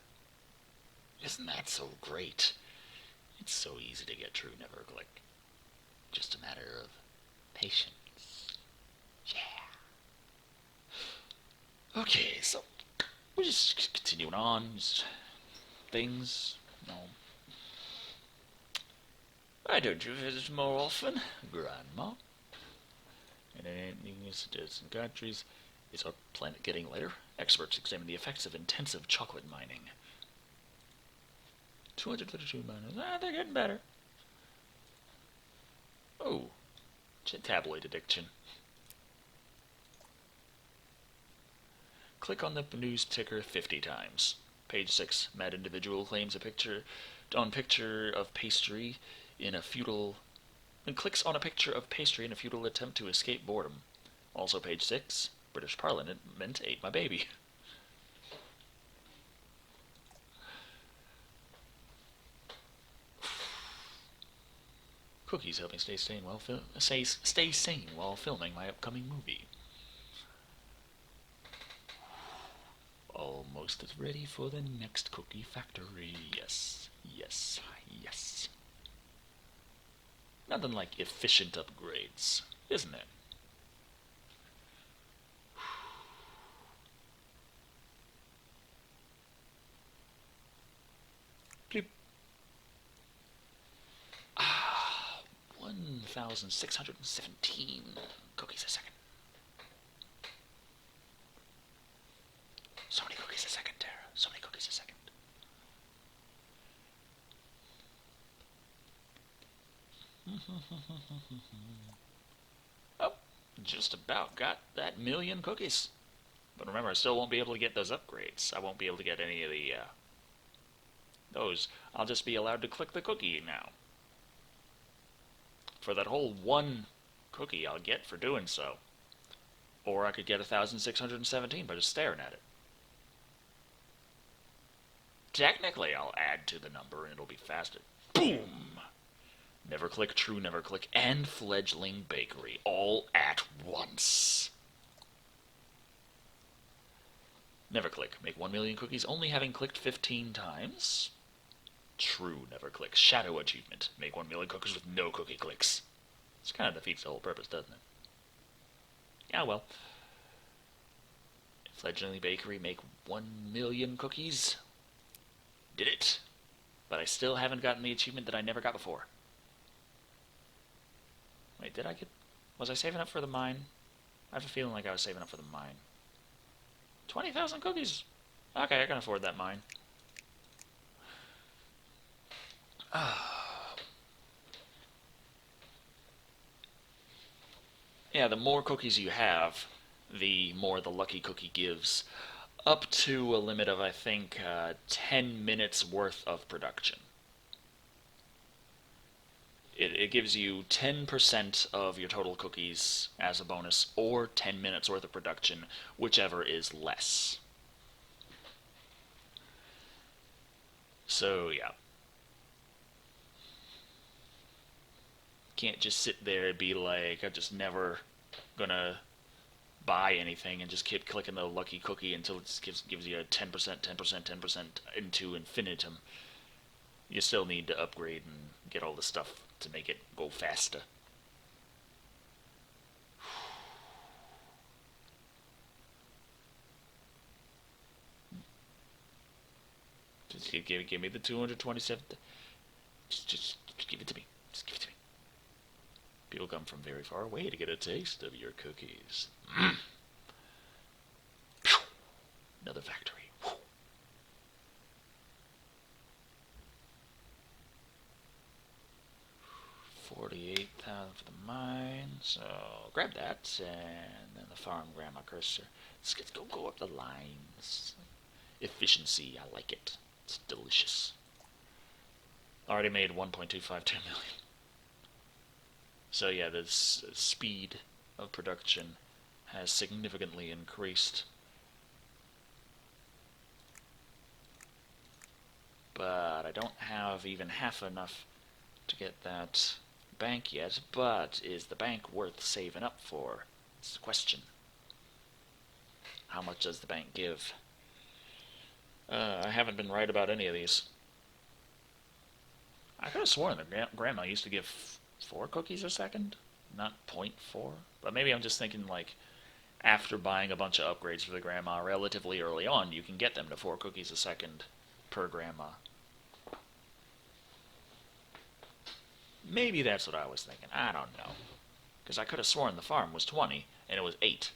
Isn't that so great? It's so easy to get true neverclick. Just a matter of patience. Yeah. Okay, so we're just continuing on. Just things, Why don't you visit more often, Grandma? And anything you suggest in countries? Is our planet getting lighter? Experts examine the effects of intensive chocolate mining. 232 miners. They're getting better. Oh, tabloid addiction. Click on the news ticker 50 times. Page 6. Mad individual claims a picture of pastry in a futile... and clicks on a picture of pastry in a futile attempt to escape boredom. Also page 6. British Parliament ate my baby. Cookies help me stay sane while filming my upcoming movie. Almost as ready for the next cookie factory. Yes. Nothing like efficient upgrades, isn't it? Bleep. 1,617 cookies a second. So many cookies a second, Tara. So many cookies a second. Oh, just about got that million cookies. But remember, I still won't be able to get those upgrades. I won't be able to get any of the, those. I'll just be allowed to click the cookie now. For that whole one cookie I'll get for doing so. Or I could get 1,617 by just staring at it. Technically, I'll add to the number and it'll be faster. Boom! Neverclick, True Neverclick, and Fledgling Bakery all at once. Neverclick, make 1 million cookies only having clicked 15 times. True Neverclick, Shado achievement, make 1 million cookies with no cookie clicks. This kind of defeats the whole purpose, doesn't it? Yeah, well. Fledgling Bakery, make 1 million cookies. Did it. But I still haven't gotten the achievement that I never got before. Wait, did I get... Was I saving up for the mine? I have a feeling like I was saving up for the mine. 20,000 cookies! Okay, I can afford that mine. Yeah, the more cookies you have, the more the lucky cookie gives. Up to a limit of, I think, 10 minutes worth of production. It gives you 10% of your total cookies as a bonus, or 10 minutes worth of production, whichever is less. So, yeah. Can't just sit there and be like, I'm just never gonna buy anything and just keep clicking the lucky cookie until it gives you a 10%, 10%, 10% into infinitum. You still need to upgrade and get all the stuff to make it go faster. Just give me the 227. Just give it to me. Just give it to me. People come from very far away to get a taste of your cookies. Another factory. 48,000 for the mine. So grab that, and then the farm grandma cursor. Let's go up the lines. Efficiency, I like it. It's delicious. Already made 1.252 million. So yeah, the speed of production has significantly increased. But I don't have even half enough to get that bank yet. But is the bank worth saving up for? It's the question. How much does the bank give? I haven't been right about any of these. I could have sworn that Grandma used to give 4 cookies a second, not 0.4. But maybe I'm just thinking, like, after buying a bunch of upgrades for the Grandma relatively early on, you can get them to 4 cookies a second per Grandma. Maybe that's what I was thinking. I don't know. Because I could have sworn the farm was 20, and it was 8.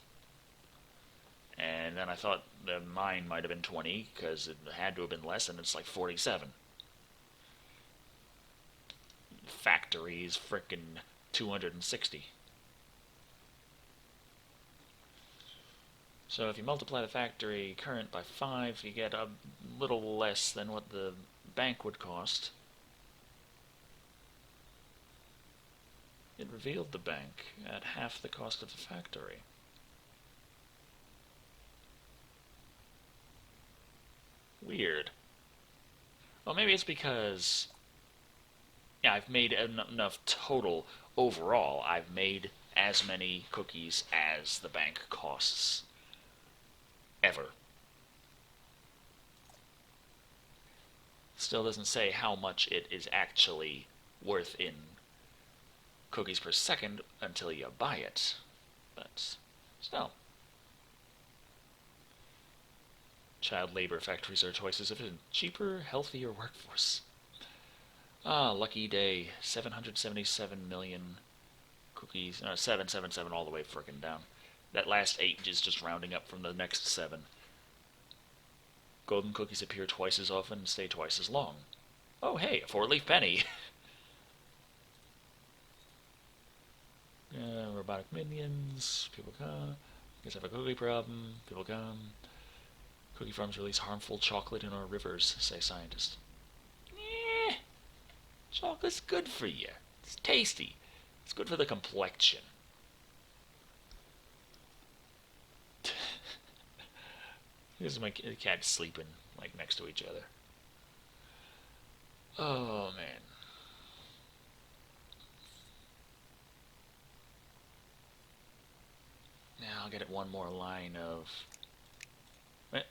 And then I thought the mine might have been 20, because it had to have been less, and it's like 47. Factories, frickin' 260. So if you multiply the factory current by 5, you get a little less than what the bank would cost. It revealed the bank at half the cost of the factory. Weird. Well, maybe it's because... yeah, I've made enough total overall. I've made as many cookies as the bank costs. Ever. Still doesn't say how much it is actually worth in cookies per second until you buy it. But still. Child labor factories are choices of a cheaper, healthier workforce. Ah, lucky day. 777 million cookies. 777 all the way frickin' down. That last 8 is just rounding up from the next 7. Golden cookies appear twice as often and stay twice as long. Oh, hey, a 4-leaf penny. Robotic minions. People come. Guess I have a cookie problem. People come. Cookie farms release harmful chocolate in our rivers, say scientists. Chocolate's good for you. It's tasty. It's good for the complexion. This is my cat sleeping like next to each other. Oh man. Now I'll get it one more line of. Wait.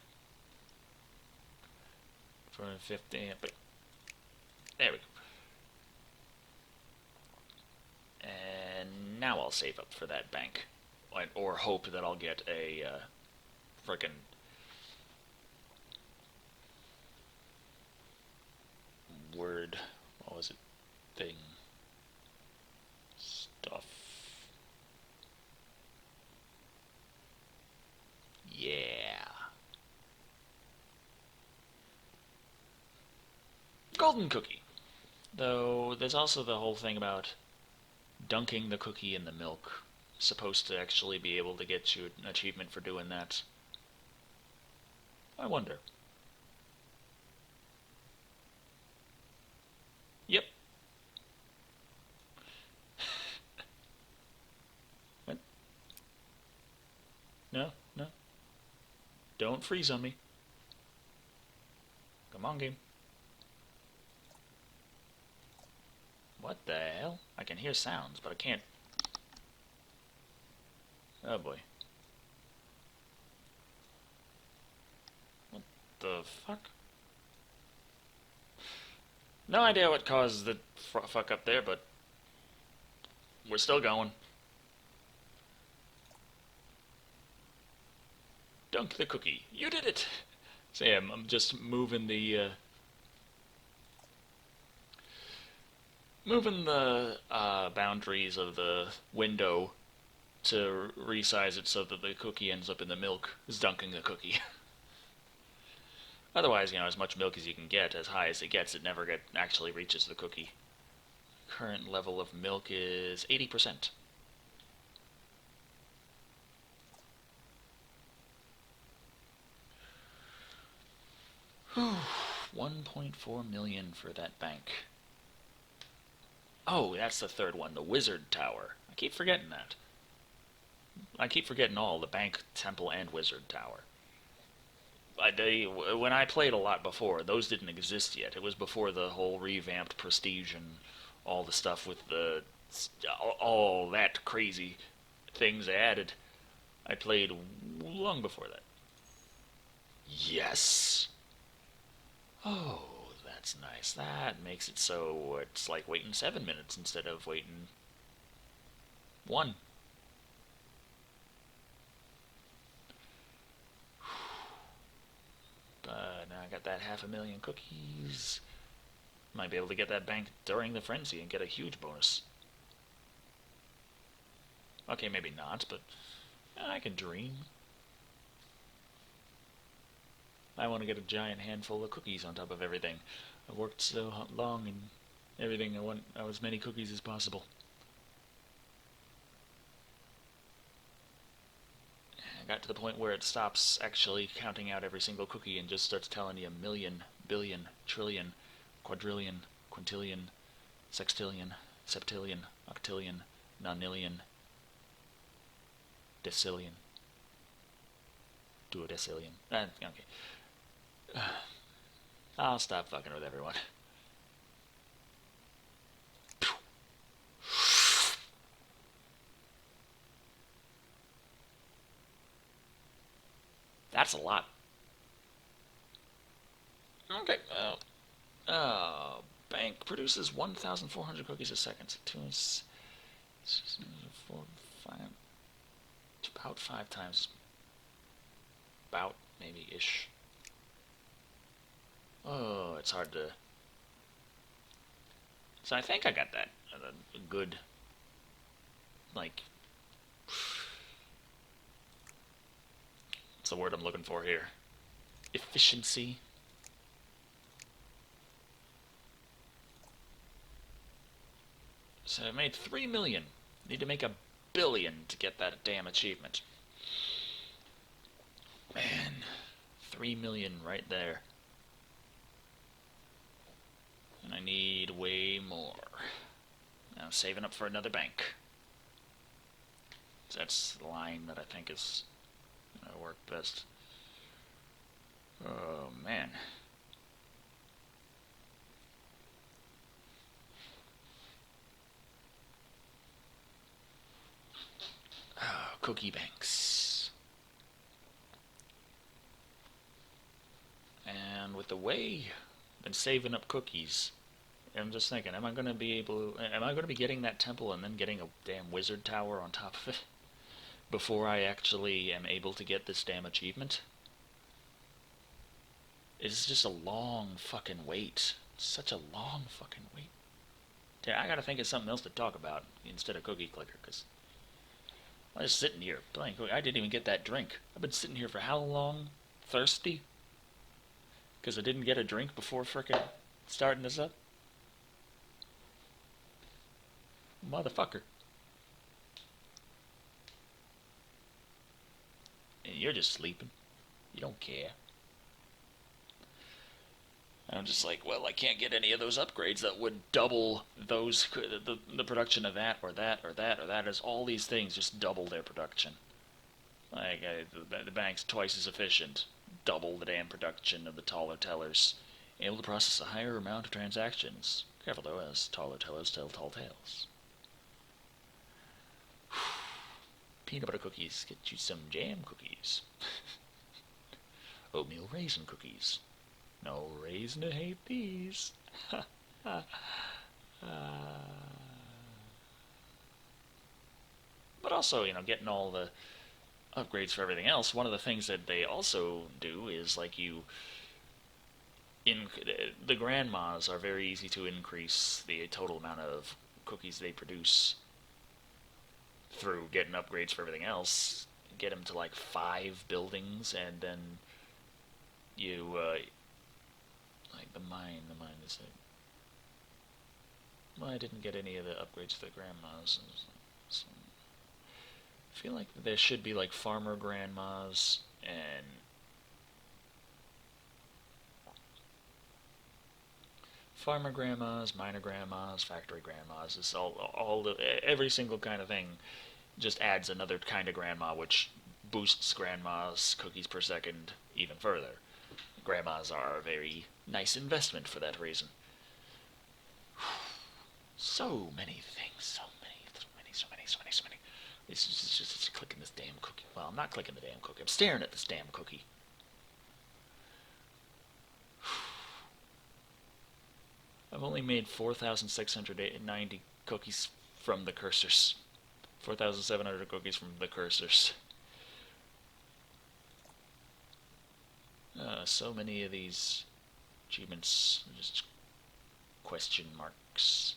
450. But there we go. And now I'll save up for that bank, or hope that I'll get a frickin' word. What was it? Thing. Stuff. Yeah. Golden cookie. Though there's also the whole thing about dunking the cookie in the milk. Supposed to actually be able to get you an achievement for doing that. I wonder. Yep. What? No, no. Don't freeze on me. Come on, game. What the hell? I can hear sounds, but I can't. Oh boy. What the fuck? No idea what caused the fuck up there, but we're still going. Dunk the cookie. You did it! Sam, I'm just moving the boundaries of the window to resize it so that the cookie ends up in the milk, is dunking the cookie. Otherwise, as much milk as you can get, as high as it gets, it never actually reaches the cookie. Current level of milk is 80%. Whew, 1.4 million for that bank. Oh, that's the third one, the Wizard Tower. I keep forgetting that. I keep forgetting all, the bank, temple, and Wizard Tower. When I played a lot before, those didn't exist yet. It was before the whole revamped Prestige and all the stuff with all that crazy things they added. I played long before that. Yes! Oh, that's nice. That makes it so it's like waiting 7 minutes instead of waiting 1. But now I got that 500,000 cookies. Might be able to get that bank during the frenzy and get a huge bonus. Okay, maybe not, but I can dream. I want to get a giant handful of cookies on top of everything. I've worked so long and everything, I want as many cookies as possible. I got to the point where it stops actually counting out every single cookie and just starts telling you million, billion, trillion, quadrillion, quintillion, sextillion, septillion, octillion, nonillion, decillion, duodecillion. Okay. I'll stop fucking with everyone. That's a lot. Okay. Bank produces 1,400 cookies a second. About 5 times. About, maybe, ish. Oh, it's hard to... So I think I got that. A good... Like... What's the word I'm looking for here? Efficiency. So I made 3 million. Need to make 1 billion to get that damn achievement. Man, 3 million right there. And I need way more. Now I'm saving up for another bank. That's the line that I think is going to work best. Oh, man. Oh, cookie banks. And with the way I've been saving up cookies, I'm just thinking, am I going to be getting that temple and then getting a damn wizard tower on top of it before I actually am able to get this damn achievement? It's just a long fucking wait. It's such a long fucking wait. Yeah, I gotta think of something else to talk about instead of Cookie Clicker, because I'm just sitting here playing Cookie. I didn't even get that drink. I've been sitting here for how long? Thirsty? Because I didn't get a drink before frickin' starting this up? Motherfucker. And you're just sleeping. You don't care. And I'm just like, well, I can't get any of those upgrades that would double those the production of that or that or that or that. As all these things just double their production. Like the bank's twice as efficient, double the damn production of the taller tellers, able to process a higher amount of transactions. Careful though, as taller tellers tell tall tales. Peanut butter cookies, get you some jam cookies. Oatmeal raisin cookies. No reason to hate these. But also, getting all the upgrades for everything else, one of the things that they also do is, like, the grandmas are very easy to increase the total amount of cookies they produce through getting upgrades for everything else. Get them to like 5 buildings, and then you like the mine is like, well, I didn't get any of the upgrades for the grandmas. So I feel like there should be like farmer grandmas and miner grandmas, factory grandmas. It's every single kind of thing just adds another kind of grandma, which boosts grandma's cookies per second even further. Grandmas are a very nice investment for that reason. So many things, so many. It's just clicking this damn cookie. Well, I'm not clicking the damn cookie. I'm staring at this damn cookie. I've only made 4,690 cookies from the cursors. 4,700 cookies from the cursors. So many of these achievements are just question marks.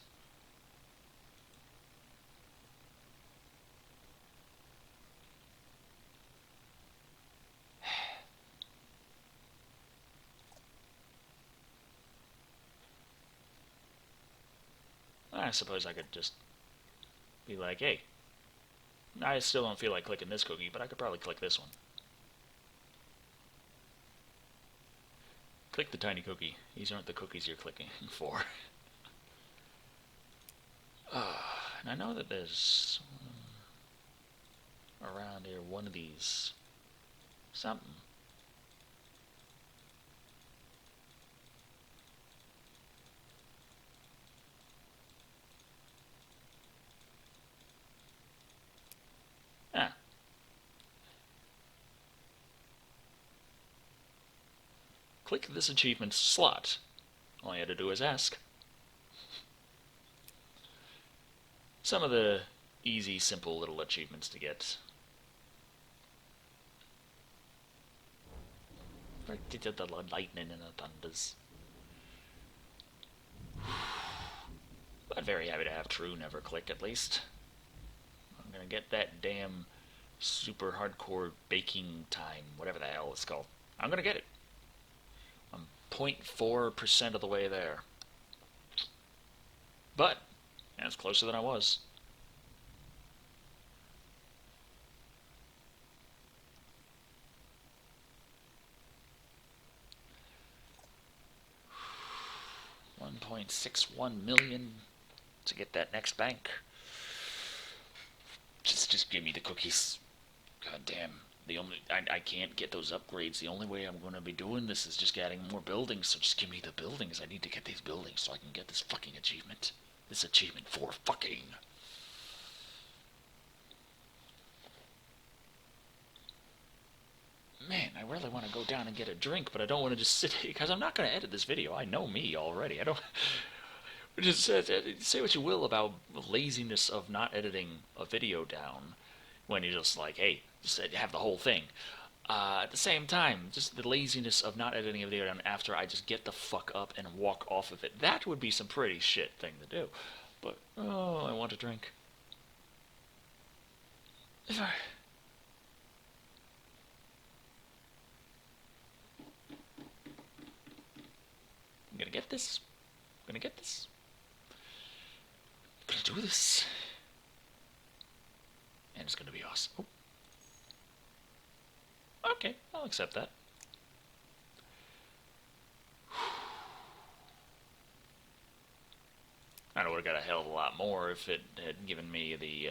I suppose I could just be like, hey, I still don't feel like clicking this cookie, but I could probably click this one. Click the tiny cookie. These aren't the cookies you're clicking for. And I know that there's around here one of these. Something. Ah. Click this achievement slot. All I had to do is ask. Some of the easy, simple little achievements to get. The lightning and the thunders. But very happy to have true neverclick at least. I'm gonna get that damn super hardcore baking time, whatever the hell it's called. I'm gonna get it. I'm 0.4% of the way there. But that's closer than I was. 1.61 million to get that next bank. Just give me the cookies. God damn. I can't get those upgrades. The only way I'm going to be doing this is just adding more buildings, so just give me the buildings. I need to get these buildings so I can get this fucking achievement. This achievement for fucking. Man, I really want to go down and get a drink, but I don't want to just sit here, because I'm not going to edit this video. I know me already. I don't. Just say what you will about the laziness of not editing a video down when you're just like, hey, just have the whole thing. At the same time, just the laziness of not editing a video down after I just get the fuck up and walk off of it. That would be some pretty shit thing to do. But, oh, I want a drink. I'm gonna get this. I'm gonna get this. I'm gonna do this. And it's gonna be awesome. Oh. Okay, I'll accept that. I would have got a hell of a lot more if it had given me the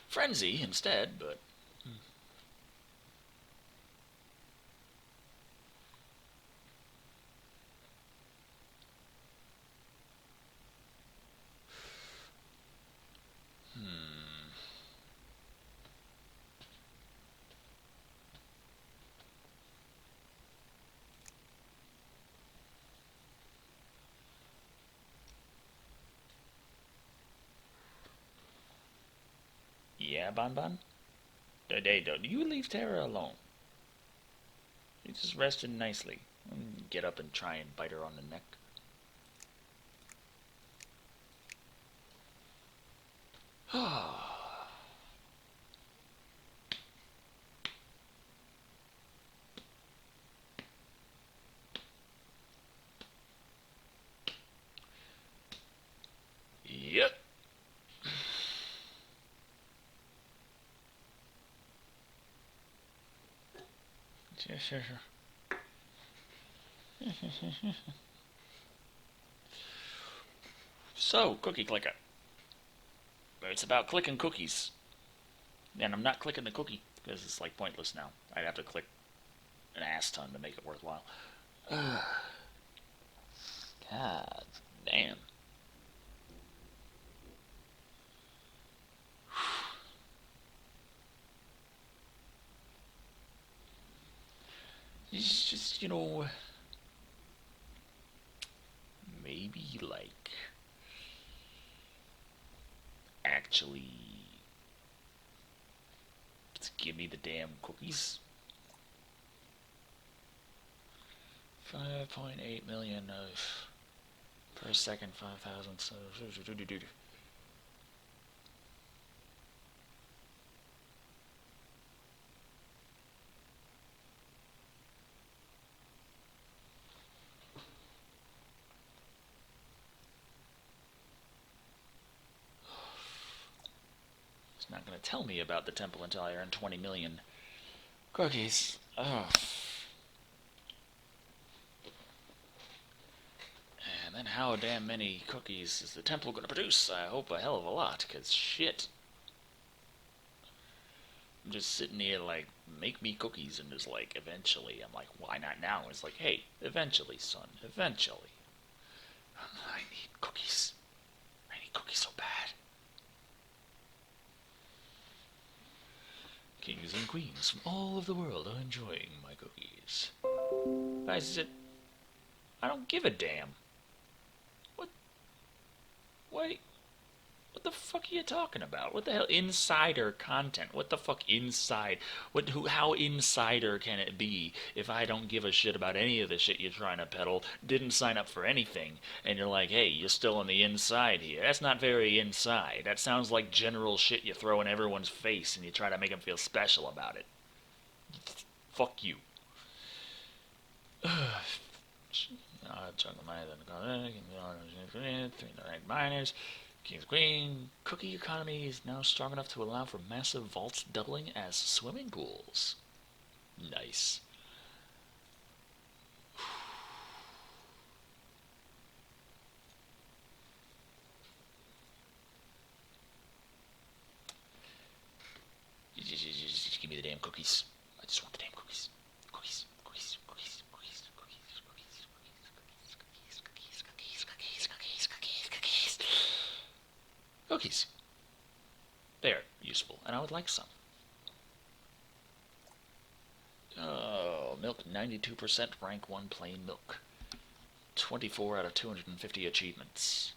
frenzy instead, but yeah, Bon. Don't you leave Tara alone. She's just resting nicely. Get up and try and bite her on the neck. Yep. Sure. So, cookie clicker. It's about clicking cookies. And I'm not clicking the cookie, because it's like pointless now. I'd have to click an ass ton to make it worthwhile. God damn. It's just, maybe like actually just give me the damn cookies. 5.8 million of per second, 5,000. So, it's not going to tell me about the temple until I earn 20 million cookies. Oh. And then how damn many cookies is the temple going to produce? I hope a hell of a lot, because shit. I'm just sitting here like, make me cookies, and just like, eventually. I'm like, why not now? It's like, hey, eventually, son, eventually. I need cookies. I need cookies so bad. Kings and queens from all over the world are enjoying my cookies. Guys, I don't give a damn. What the fuck are you talking about? What the hell? Insider content. What the fuck inside? How insider can it be if I don't give a shit about any of the shit you're trying to peddle, didn't sign up for anything, and you're like, hey, you're still on the inside here. That's not very inside. That sounds like general shit you throw in everyone's face and you try to make them feel special about it. Fuck you. Miners. King's Queen, cookie economy is now strong enough to allow for massive vaults doubling as swimming pools. Nice. cookies. I just want the damn cookies. Cookies, cookies, cookies, cookies, cookies, cookies, cookies, cookies, cookies, cookies, cookies, cookies, cookies, cookies. Cookies. They are useful, and I would like some. Oh, milk 92%, rank 1 plain milk. 24 out of 250 achievements.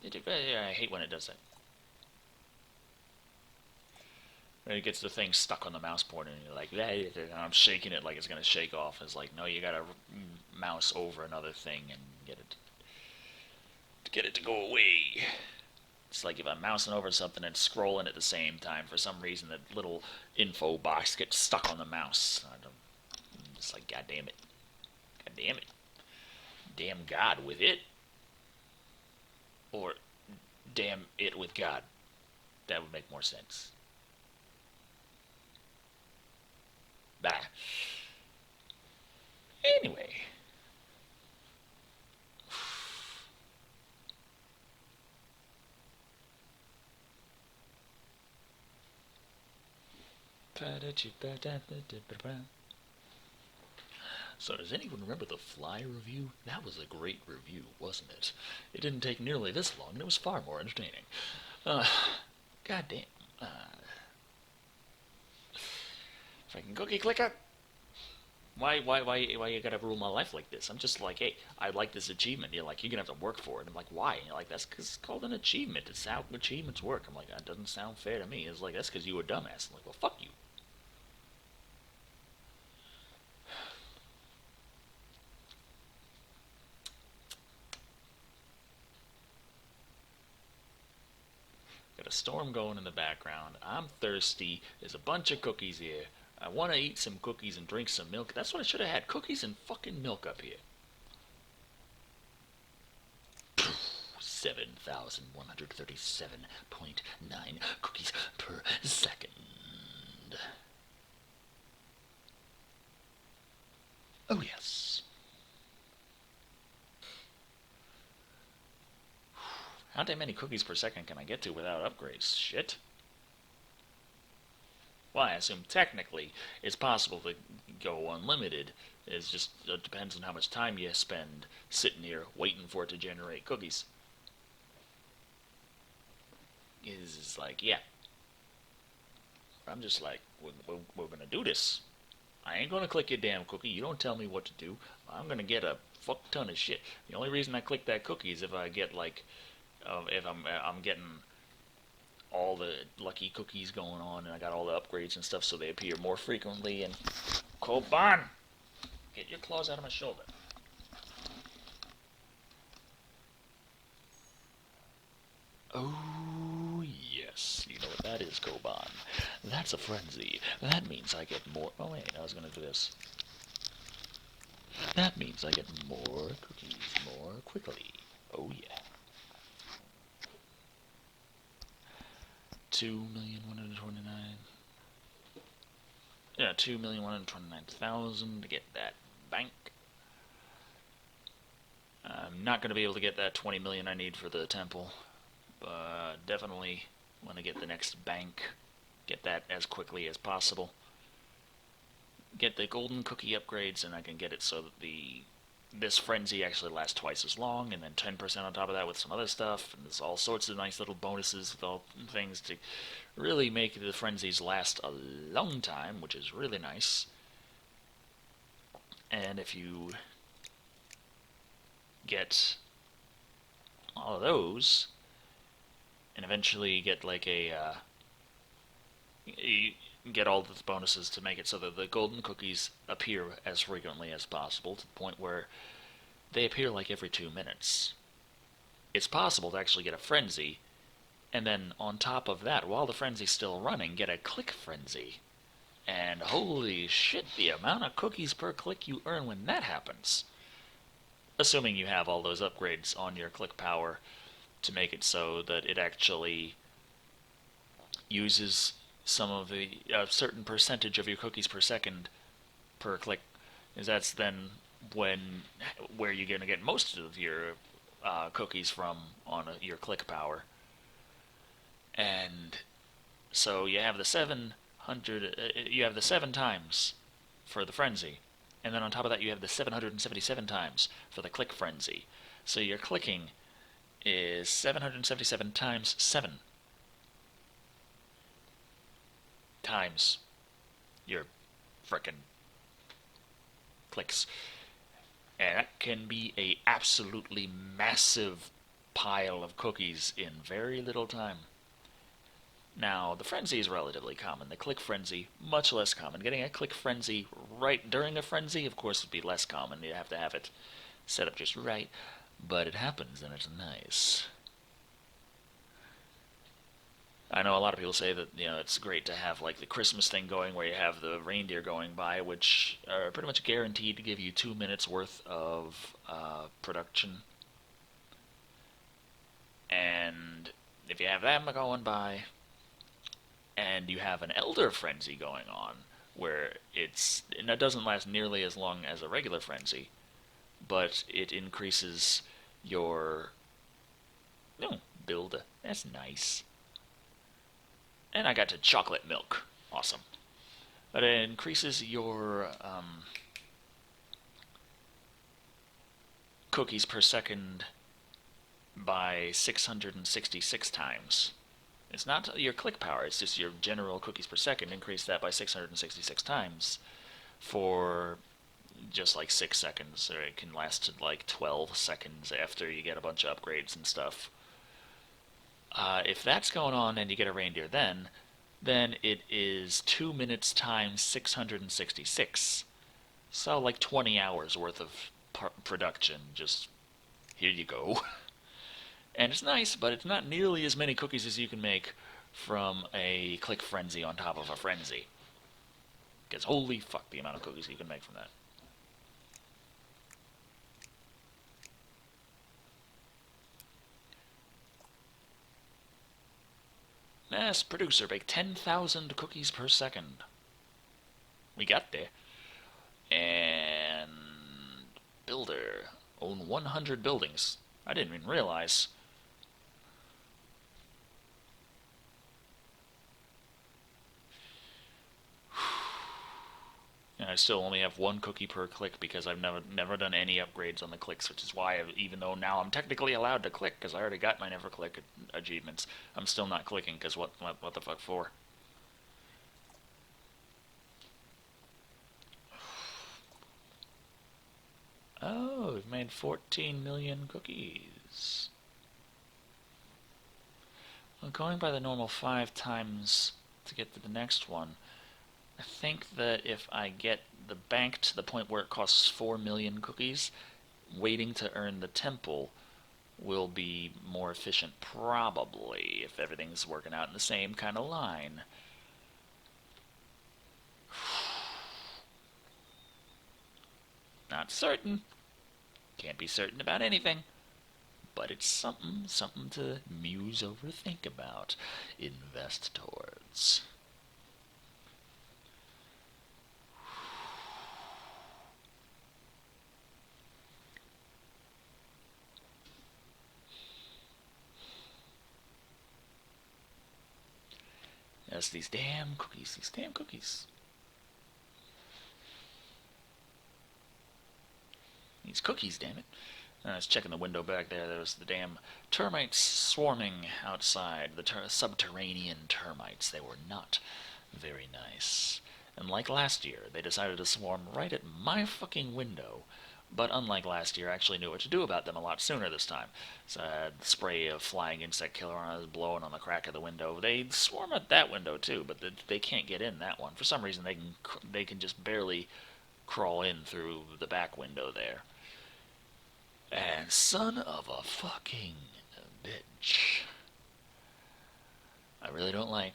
I hate when it does that. When it gets the thing stuck on the mouse port and you're like, and I'm shaking it like it's going to shake off. It's like, no, you got to mouse over another thing and get it to go away. It's like if I'm mousing over something and scrolling at the same time, for some reason that little info box gets stuck on the mouse. I'm just like, God damn it. God damn it. Damn God with it. Or damn it with God. That would make more sense. Bah. Anyway. So does anyone remember the Fly review? That was a great review, wasn't it? It didn't take nearly this long, and it was far more entertaining. Goddamn. Freaking cookie clicker. Why you gotta rule my life like this? I'm just like, hey, I like this achievement. You're like, you're gonna have to work for it. I'm like, why? And you're like, that's because it's called an achievement. It's how achievements work. I'm like, that doesn't sound fair to me. It's like, that's because you a dumbass. I'm like, well, fuck you. Got a storm going in the background. I'm thirsty. There's a bunch of cookies here. I want to eat some cookies and drink some milk. That's what I should have had. Cookies and fucking milk up here. 7,137.9 cookies per second. Oh, yes. How damn many cookies per second can I get to without upgrades? Shit. Well, I assume technically it's possible to go unlimited. It depends on how much time you spend sitting here waiting for it to generate cookies. Is like, yeah. I'm just like, we're gonna do this. I ain't gonna click your damn cookie. You don't tell me what to do. I'm gonna get a fuck ton of shit. The only reason I click that cookie is if I get like, if I'm getting all the lucky cookies going on, and I got all the upgrades and stuff, so they appear more frequently. And Koban, get your claws out of my shoulder. Oh yes, you know what that is, Koban. That's a frenzy. That means I get more. Oh wait, I was gonna do this. That means I get more cookies more quickly. Oh yeah. 2,129. Yeah, 2,129,000 to get that bank. I'm not going to be able to get that 20 million I need for the temple, but definitely want to get the next bank. Get that as quickly as possible. Get the golden cookie upgrades, and I can get it so that this frenzy actually lasts twice as long, and then 10% on top of that with some other stuff, and there's all sorts of nice little bonuses with all things to really make the frenzies last a long time, which is really nice. And if you get all of those, and eventually get like you get all the bonuses to make it so that the golden cookies appear as frequently as possible, to the point where they appear like every 2 minutes. It's possible to actually get a frenzy, and then on top of that, while the frenzy's still running, get a click frenzy. And holy shit, the amount of cookies per click you earn when that happens. Assuming you have all those upgrades on your click power to make it so that it actually uses some of the certain percentage of your cookies per second per click, is that's then where you're going to get most of your cookies from on your click power. And so you have the 700, you have the 7 times for the frenzy, and then on top of that you have the 777 times for the click frenzy. So your clicking is 777 times 7 times your frickin' clicks. And that can be a absolutely massive pile of cookies in very little time. Now, the frenzy is relatively common. The click frenzy, much less common. Getting a click frenzy right during a frenzy, of course, would be less common. You have to have it set up just right. But it happens, and it's nice. I know a lot of people say that, it's great to have like the Christmas thing going where you have the reindeer going by, which are pretty much guaranteed to give you 2 minutes worth of production. And if you have them going by, and you have an elder frenzy going on, where and that doesn't last nearly as long as a regular frenzy, but it increases your build. That's nice. And I got to chocolate milk. Awesome. But it increases your cookies per second by 666 times. It's not your click power, it's just your general cookies per second. Increase that by 666 times for just like 6 seconds, or it can last like 12 seconds after you get a bunch of upgrades and stuff. If that's going on and you get a reindeer then it is 2 minutes times 666. So like 20 hours worth of production. Just here you go. And it's nice, but it's not nearly as many cookies as you can make from a click frenzy on top of a frenzy. Because holy fuck, the amount of cookies you can make from that. Mass producer, bake 10,000 cookies per second. We got there. And builder, own 100 buildings. I didn't even realize. And I still only have 1 cookie per click because I've never done any upgrades on the clicks, which is why, even though now I'm technically allowed to click because I already got my never-click achievements, I'm still not clicking because what the fuck for? Oh, we've made 14 million cookies. Well, going by the normal 5 times to get to the next one, I think that if I get the bank to the point where it costs 4 million cookies, waiting to earn the temple will be more efficient, probably, if everything's working out in the same kind of line. Not certain. Can't be certain about anything. But it's something to muse over, think about, invest towards. Yes, these damn cookies, These cookies, damn it. I was checking the window back there. There was the damn termites swarming outside. The subterranean termites. They were not very nice. And like last year, they decided to swarm right at my fucking window. But unlike last year, I actually knew what to do about them a lot sooner this time. So I had the spray of flying insect killer and I was blowing on the crack of the window. They swarm at that window too, but they can't get in that one. For some reason, they can just barely crawl in through the back window there. And son of a fucking bitch. I really don't like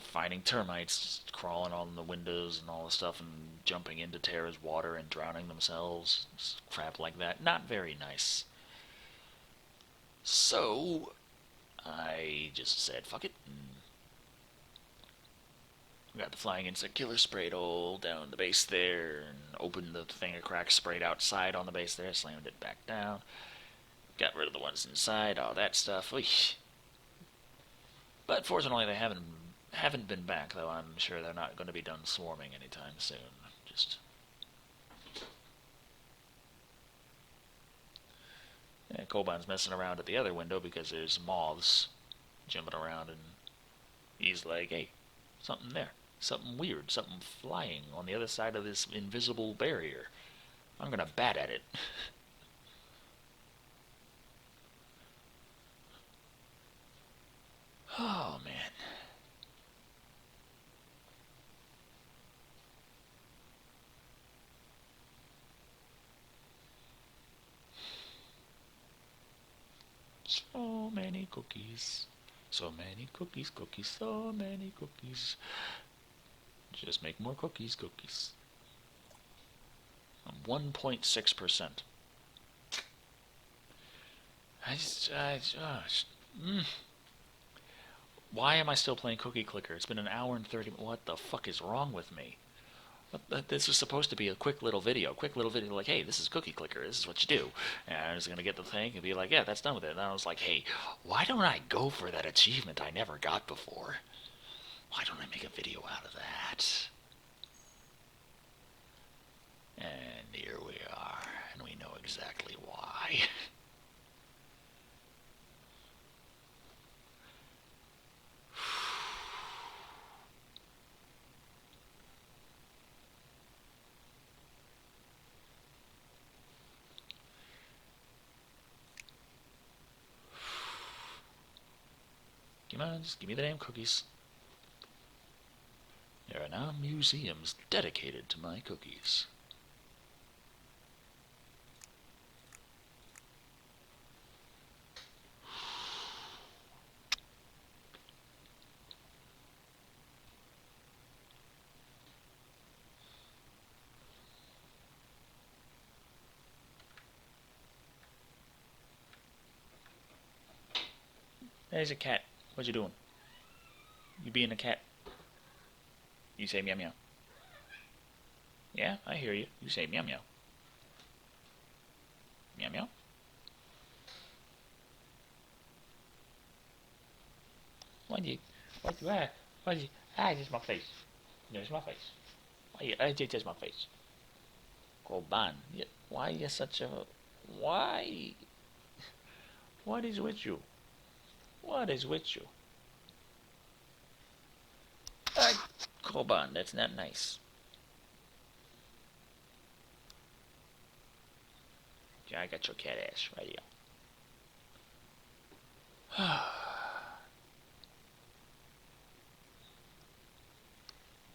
finding termites just crawling on the windows and all the stuff and jumping into Terra's water and drowning themselves. Just crap like that. Not very nice. So, I just said, fuck it. Got the flying insect killer sprayed all down the base there, and opened the thing of crack, sprayed outside on the base there, slammed it back down. Got rid of the ones inside, all that stuff. Oy. But fortunately, they haven't been back, though I'm sure they're not going to be done swarming anytime soon. Just... yeah, Koban's messing around at the other window because there's moths jumping around, and he's like, hey, something there. Something weird. Something flying on the other side of this invisible barrier. I'm going to bat at it. Oh, man. So many cookies. So many cookies, cookies, so many cookies. Just make more cookies, cookies. I'm 1.6%. Why am I still playing Cookie Clicker? It's been an hour and 30 minutes. What the fuck is wrong with me? This was supposed to be a quick little video. Like, hey, this is Cookie Clicker. This is what you do. And I was going to get the thing and be like, yeah, that's done with it. And I was like, hey, why don't I go for that achievement I never got before? Why don't I make a video out of that? And here we are. And we know exactly why. Come on, just give me the damn cookies. There are now museums dedicated to my cookies. There's a cat. What you doing? You being a cat? You say meow meow. Yeah, I hear you. You say meow meow. Meow meow. Just my face. There's my face. Just my face. Koban. Why you such a... Why? What is with you? What is with you? Koban, that's not nice. Yeah, I got your cat ass right here.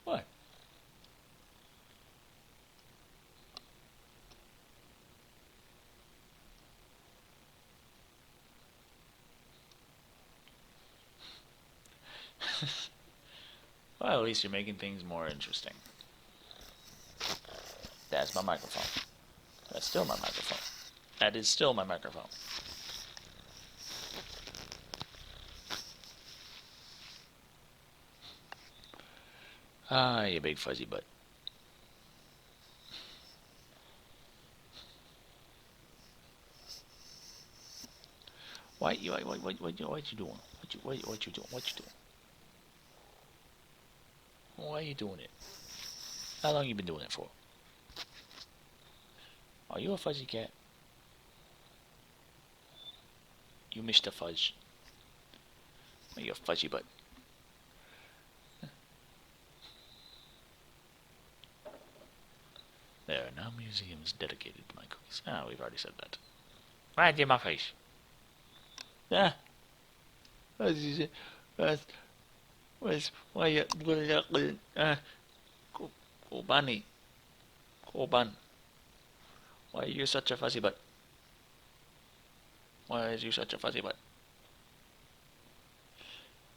What? Well, at least you're making things more interesting. That's my microphone. That's still my microphone. That is still my microphone. Ah, you big fuzzy butt. What you doing? What you doing? Why are you doing it? How long you been doing it for? Are you a fuzzy cat? You Mr. Fudge. Are you a fuzzy butt? There are now museums dedicated to my cookies. Ah, we've already said that. Right in my face. Yeah. Why you Kobani. Koban. Why are you such a fuzzy butt? Why is you such a fuzzy butt?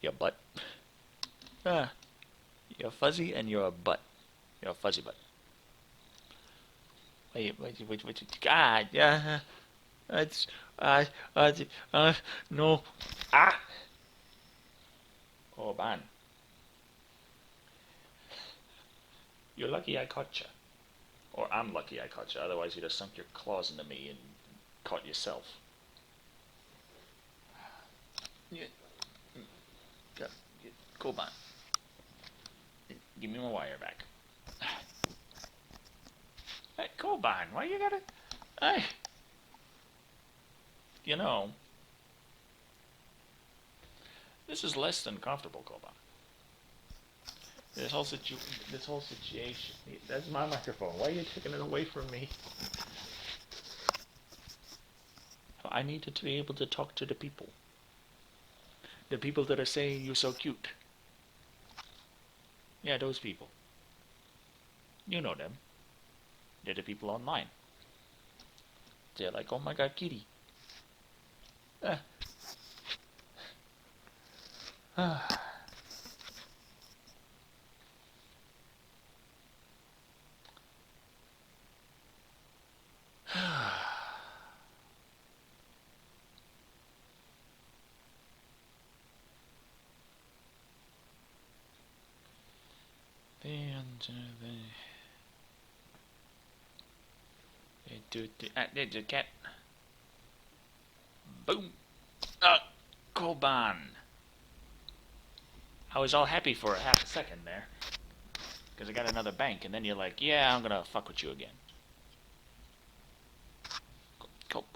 Your butt. Ah. You're fuzzy and you're a butt. You're a fuzzy butt. Wait, God, yeah. It's, no. Ah! Koban. You're lucky I caught you. Or I'm lucky I caught you. Otherwise you'd have sunk your claws into me and caught yourself. Yeah. Koban. Give me my wire back. Hey, Koban, why you gotta... Hey. You know, this is less than comfortable, Koban. This whole situation. That's my microphone. Why are you taking it away from me? I needed to be able to talk to the people. The people that are saying you're so cute. Yeah, those people. You know them. They're the people online. They're like, oh my god, kitty. There's a cat. Boom. Koban. I was all happy for a half a second there. Because I got another bank, and then you're like, yeah, I'm gonna fuck with you again.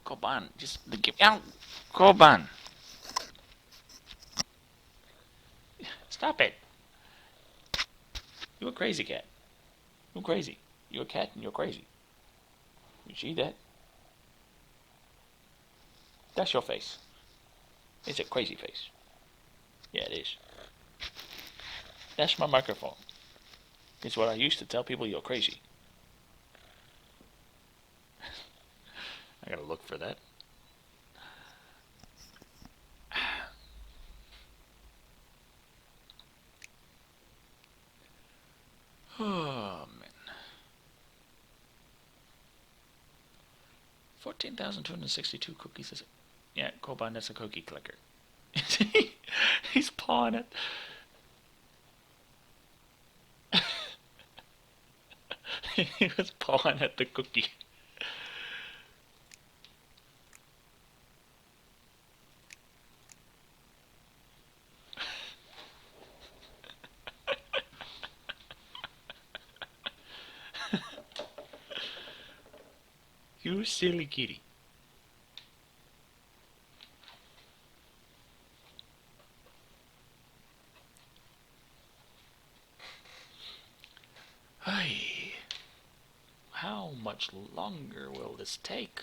Koban, just give out. Koban. Stop it. You're a crazy cat. You're crazy. You're a cat and you're crazy. You see that? That's your face. It's a crazy face. Yeah, it is. That's my microphone. It's what I used to tell people you're crazy. I gotta look for that. Oh, man. 14,262 cookies is it? Yeah, Koban, that's a cookie clicker. He's pawing it. He was pawing at the cookie. You silly kitty. Hey, how much longer will this take?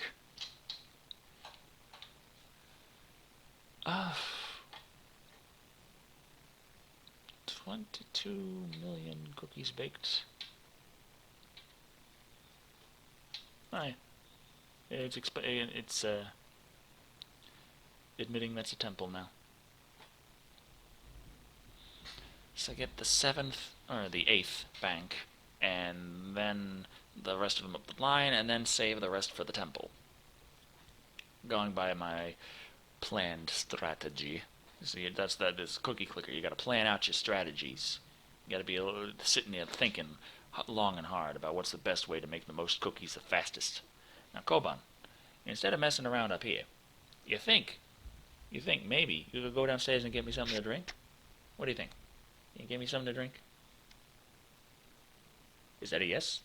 22 million cookies baked. Aye. It's admitting that's a temple now. So I get the 7th, or the 8th bank, and then the rest of them up the line, and then save the rest for the temple. Going by my planned strategy. See, that's this cookie clicker. You gotta plan out your strategies. You gotta be sitting there thinking long and hard about what's the best way to make the most cookies the fastest. Now, Koban, instead of messing around up here, you think maybe you could go downstairs and get me something to drink? What do you think? Can you give me something to drink? Is that a yes?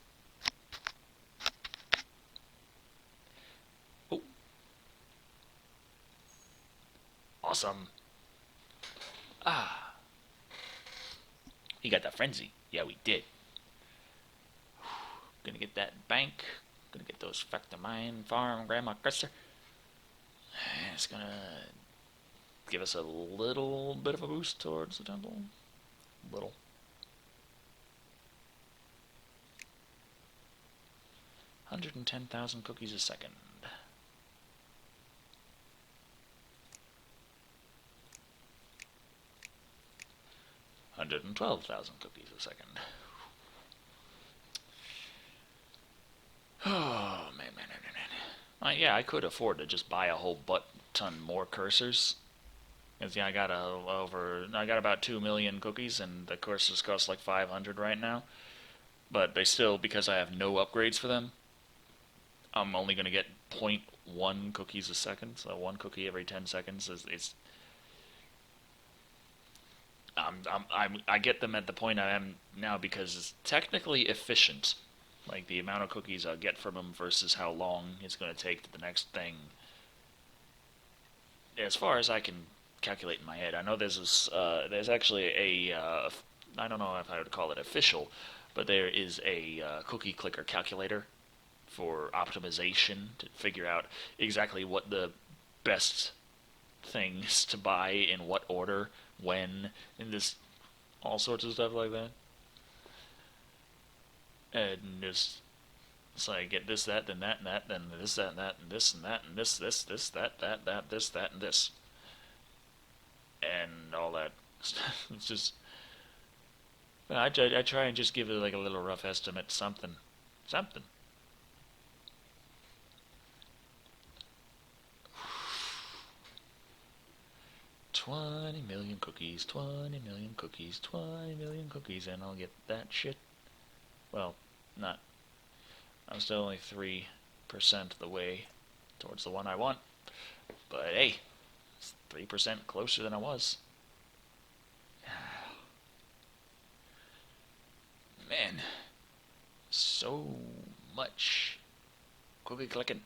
Oh. Awesome. You got that frenzy. Yeah, we did. Gonna get that bank. Gonna get those Factor Mine Farm Grandma Cruster. It's gonna give us a little bit of a boost towards the temple. Little. $110,000 cookies a second. $112,000 cookies a second. Oh, man. Yeah, I could afford to just buy a whole butt-ton more cursors. Because, yeah, I got about 2 million cookies, and the cursors cost like 500 right now. But they still, because I have no upgrades for them, I'm only going to get 0.1 cookies a second. So 1 cookie every 10 seconds is I get them at the point I am now because it's technically efficient. Like the amount of cookies I'll get from them versus how long it's going to take to the next thing. As far as I can calculate in my head, I know there's actually I don't know if I would call it official, but there is a cookie clicker calculator for optimization to figure out exactly what the best things to buy in what order, when, and this all sorts of stuff like that. And just so I get this, that, then that, and that, then this, that, and that, and this, and that, and this, that, this, that, and this, and all that. It's just I try and just give it like a little rough estimate, something. 20 million cookies, 20 million cookies, 20 million cookies, and I'll get that shit. Well, not. I'm still only 3% of the way towards the one I want. But hey, it's 3% closer than I was. Man, so much cookie clicking.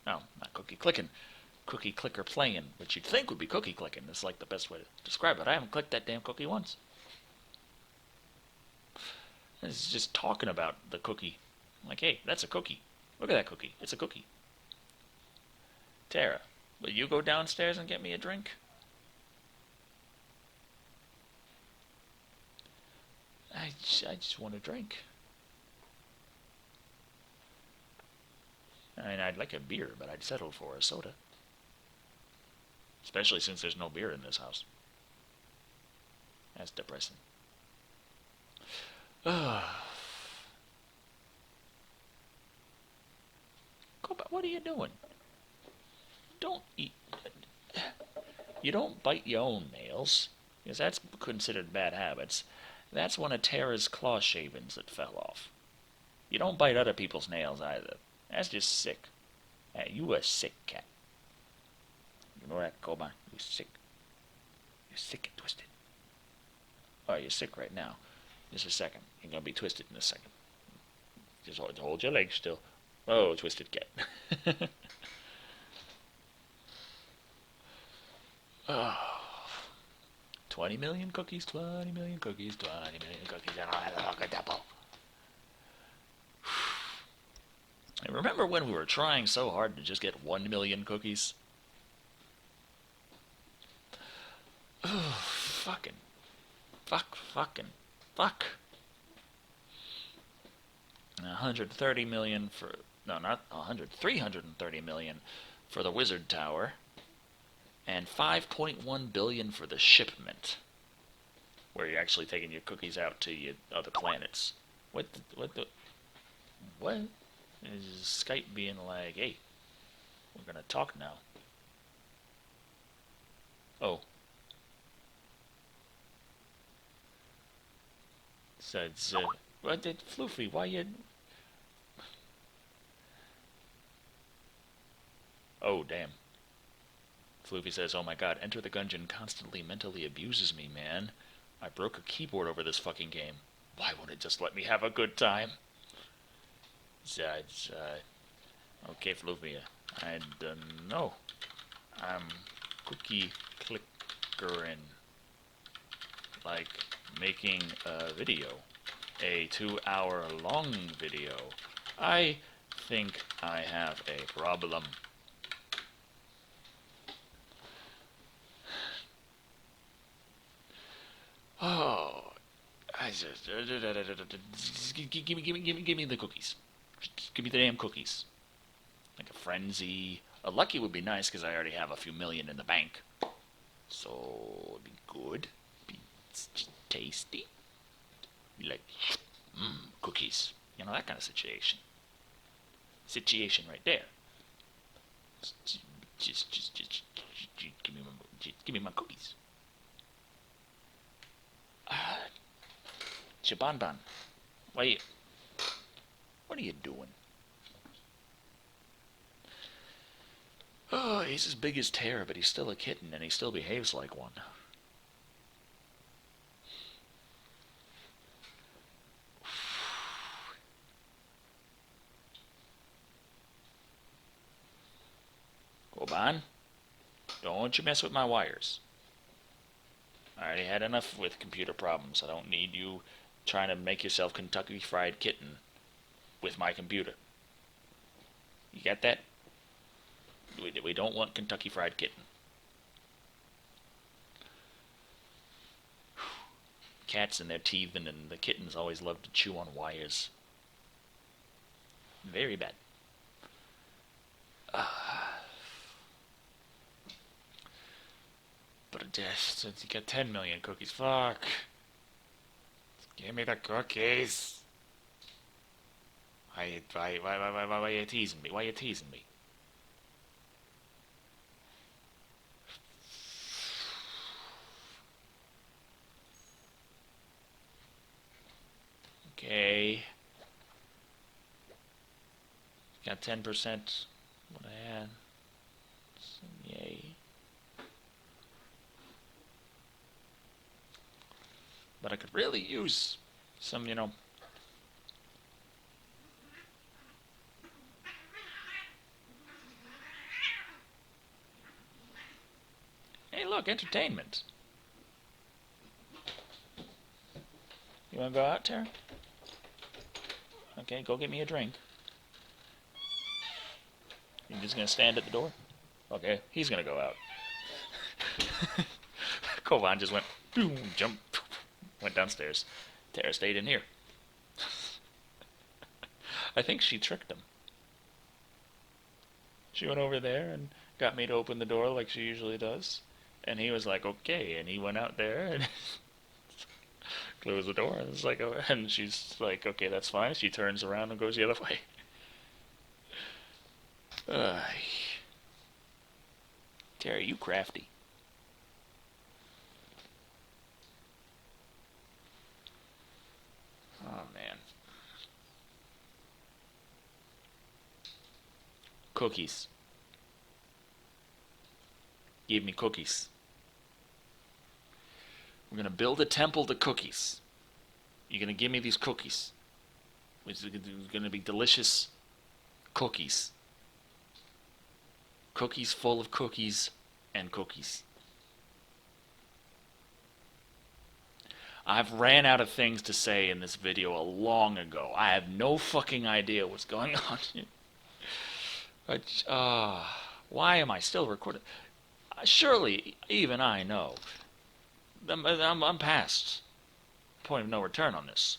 No, not cookie clicking. Cookie clicker playing, which you'd think would be cookie clicking. That's like the best way to describe it. I haven't clicked that damn cookie once. It's just talking about the cookie. I'm like, hey, that's a cookie. Look at that cookie. It's a cookie. Tara, will you go downstairs and get me a drink? I just want a drink. I mean, I'd like a beer, but I'd settle for a soda. Especially since there's no beer in this house. That's depressing. Go back. What are you doing? Don't eat. You don't bite your own nails, because that's considered bad habits. That's one of Tara's claw shavings that fell off. You don't bite other people's nails either. That's just sick. You a sick cat. You know that, Cobra? You're sick. You're sick and twisted. Oh, you're sick right now. Just a second. You're going to be twisted in a second. Just hold your legs still. Oh, twisted cat. Oh. 20 million cookies, 20 million cookies, 20 million cookies, and I'll have a fucking double. I remember when we were trying so hard to just get 1 million cookies? Oh, fuck. 130 million for, no, not 100, 330 million for the Wizard Tower, and 5.1 billion for the shipment, where you're actually taking your cookies out to your other planets. What is Skype being like, hey, we're gonna talk now? Oh. So it's, what did Floofy, why you... Oh, damn. Floofy says, oh my god, Enter the Gungeon constantly mentally abuses me, man. I broke a keyboard over this fucking game. Why won't it just let me have a good time? Okay, Floofy, I don't know. I'm cookie clickering. Like making a video. A 2-hour long video. I think I have a problem. Oh, I just give me the cookies. Just give me the damn cookies. Like a frenzy. A lucky would be nice because I already have a few million in the bank. So it'd be good. Be tasty. Be like, cookies. You know, that kind of situation. Situation right there. Just give me my cookies. Chabanban, what are you doing? Oh, he's as big as Tara, but he's still a kitten, and he still behaves like one. on. Don't you mess with my wires. I already had enough with computer problems. I don't need you trying to make yourself Kentucky Fried Kitten with my computer. You get that? We don't want Kentucky Fried Kitten. Cats and their teething, and the kittens always love to chew on wires. Very bad. But just you got 10 million cookies. Fuck. Give me the cookies. Why are you teasing me? Why are you teasing me? Okay. Got 10%. What I had. So, yay. But I could really use some, Hey, look, entertainment. You want to go out, Tara? Okay, go get me a drink. You're just going to stand at the door? Okay, he's going to go out. Kovan just went, boom, jump, went downstairs. Tara stayed in here. I think she tricked him. She went over there and got me to open the door like she usually does. And he was like, okay. And he went out there and closed the door. And, and she's like, okay, that's fine. She turns around and goes the other way. Terry, you crafty. Oh, man. Cookies. Give me cookies. We're going to build a temple to cookies. You're going to give me these cookies. Which is going to be delicious cookies. Cookies full of cookies and cookies. I've ran out of things to say in this video long ago. I have no fucking idea what's going on here. Why am I still recording? Surely, even I know. I'm past the point of no return on this.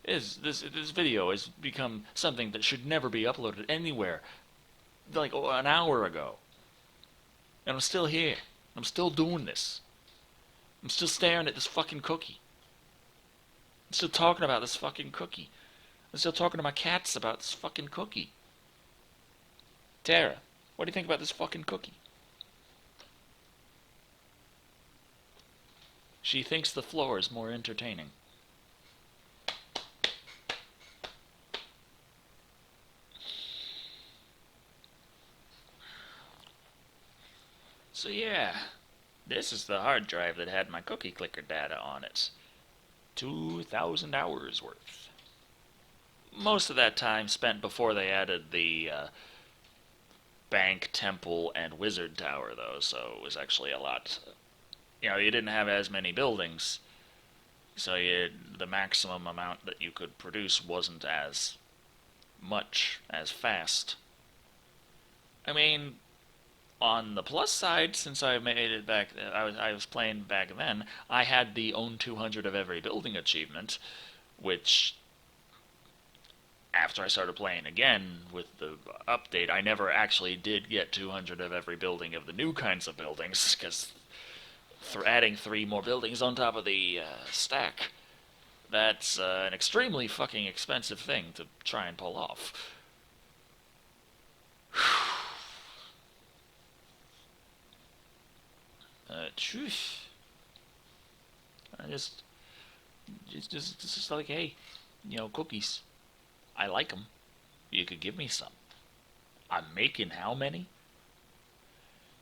This video has become something that should never be uploaded anywhere. Like an hour ago. And I'm still here. I'm still doing this. I'm still staring at this fucking cookie. I'm still talking about this fucking cookie. I'm still talking to my cats about this fucking cookie. Tara, what do you think about this fucking cookie? She thinks the floor is more entertaining. So yeah, this is the hard drive that had my cookie clicker data on it. 2,000 hours worth. Most of that time spent before they added the bank, temple, and wizard tower, though, so it was actually a lot. You didn't have as many buildings, so the maximum amount that you could produce wasn't as much, as fast. I mean, on the plus side, since I made it back, I was playing back then, I had the own 200 of every building achievement, which, after I started playing again with the update, I never actually did get 200 of every building of the new kinds of buildings, because adding 3 more buildings on top of the stack, that's an extremely fucking expensive thing to try and pull off. I just like, hey, cookies. I like them. You could give me some. I'm making how many?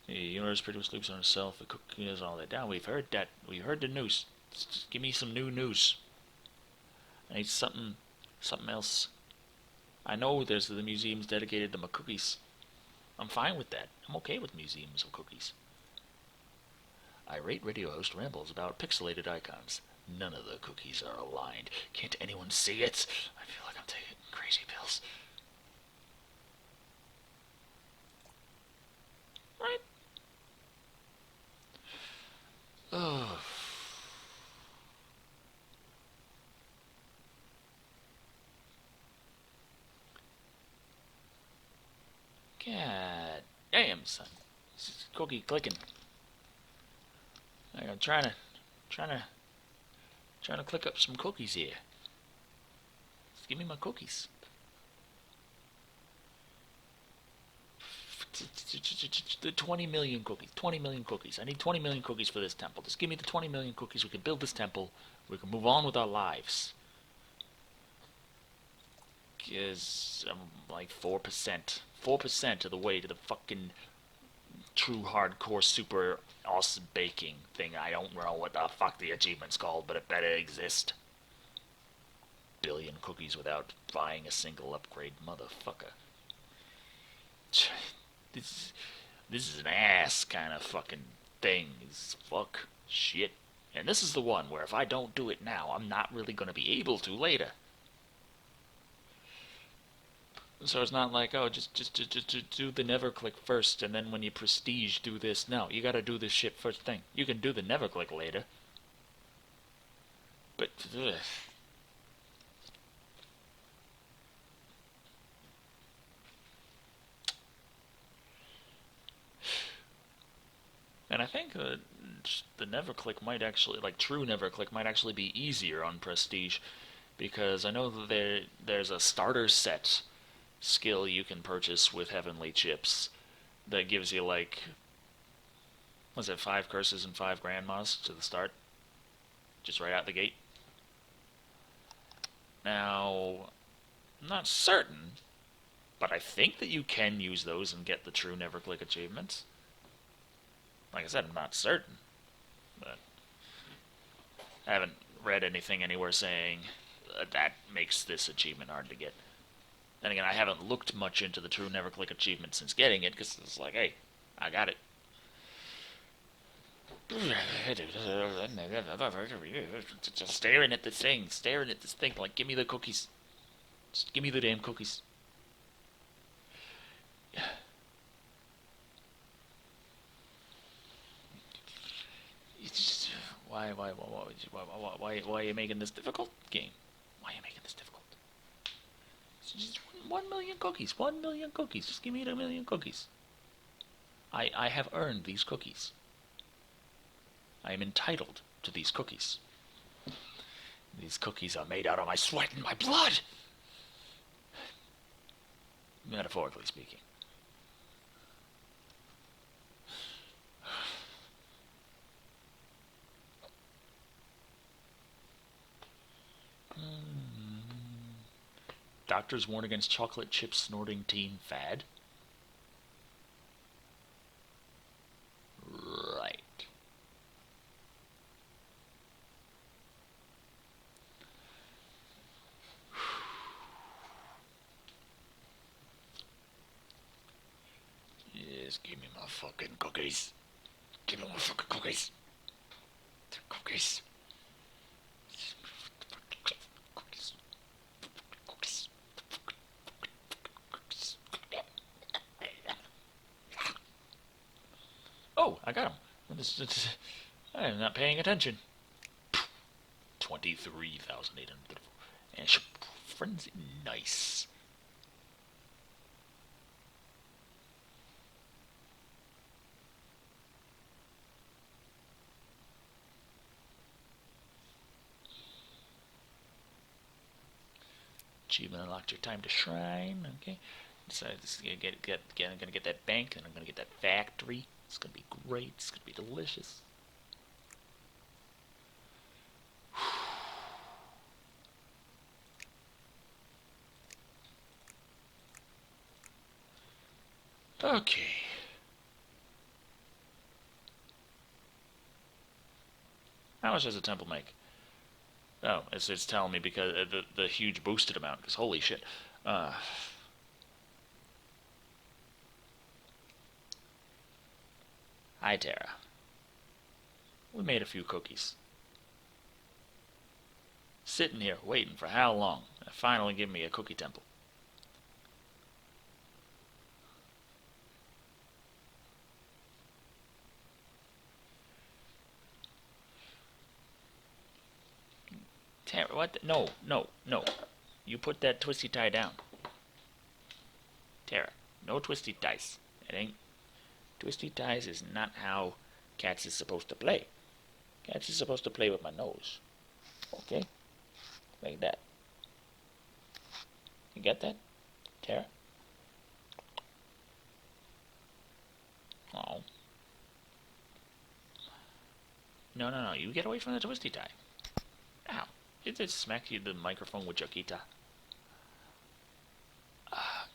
The universe pretty much sleeps on itself. The cookie is all that down. We've heard that. We heard the news. Just give me some new news. I need something else. I know there's the museums dedicated to my cookies. I'm fine with that. I'm okay with museums of cookies. Irate radio host rambles about pixelated icons. None of the cookies are aligned. Can't anyone see it? I feel like I'm taking crazy pills. Right? Oh. God damn, son. This is cookie clicking. I'm trying to, trying to click up some cookies here. Just give me my cookies. The 20 million cookies. 20 million cookies. I need 20 million cookies for this temple. Just give me the 20 million cookies. We can build this temple. We can move on with our lives. Because I'm like 4%. 4% of the way to the fucking true hardcore super awesome baking thing. I don't know what the fuck the achievement's called, but it better exist. Billion cookies without buying a single upgrade, motherfucker. This is an ass kind of fucking thing. It's fuck shit. And this is the one where if I don't do it now, I'm not really going to be able to later. So it's not like, oh, just do the neverclick first, and then when you prestige, do this. No, you gotta do this shit first thing. You can do the neverclick later. But, ugh. And I think the neverclick might actually, like true neverclick, might actually be easier on prestige, because I know that there's a starter set skill you can purchase with heavenly chips that gives you like, was it 5 curses and 5 grandmas to the start, just right out the gate. Now, I'm not certain, but I think that you can use those and get the true neverclick achievements. Like I said, I'm not certain, but I haven't read anything anywhere saying that makes this achievement hard to get. Then again, I haven't looked much into the true neverclick achievement since getting it, because it's like, hey, I got it. Just staring at this thing, like, give me the cookies. Just give me the damn cookies. Just, why are you making this difficult, game? Why are you making this difficult? Just 1 million cookies. 1 million cookies. Just give me the million cookies. I have earned these cookies. I am entitled to these cookies. These cookies are made out of my sweat and my blood! Metaphorically speaking. Doctors warn against chocolate chip snorting teen fad. Right. Yes, give me my fucking cookies. Give me my fucking cookies. The cookies. Oh, I got him. I am not paying attention. 23,800. And frenzy, nice. Achievement unlocked your time to shrine. Okay. So this is I'm gonna get that bank, and I'm gonna get that factory. It's gonna be great. It's gonna be delicious. Okay. How much does a temple make? Oh, it's telling me because the huge boosted amount. Because holy shit. Hi, Tara. We made a few cookies. Sitting here waiting for how long? Finally give me a cookie temple. Tara, what? No, no, no. You put that twisty tie down. Tara, no twisty ties. It ain't. Twisty ties is not how cats is supposed to play. Cats is supposed to play with my nose. Okay? Like that. You get that? Tara? Oh. No, no, no. You get away from the twisty tie. Ow. It just smacked you the microphone with your guitar.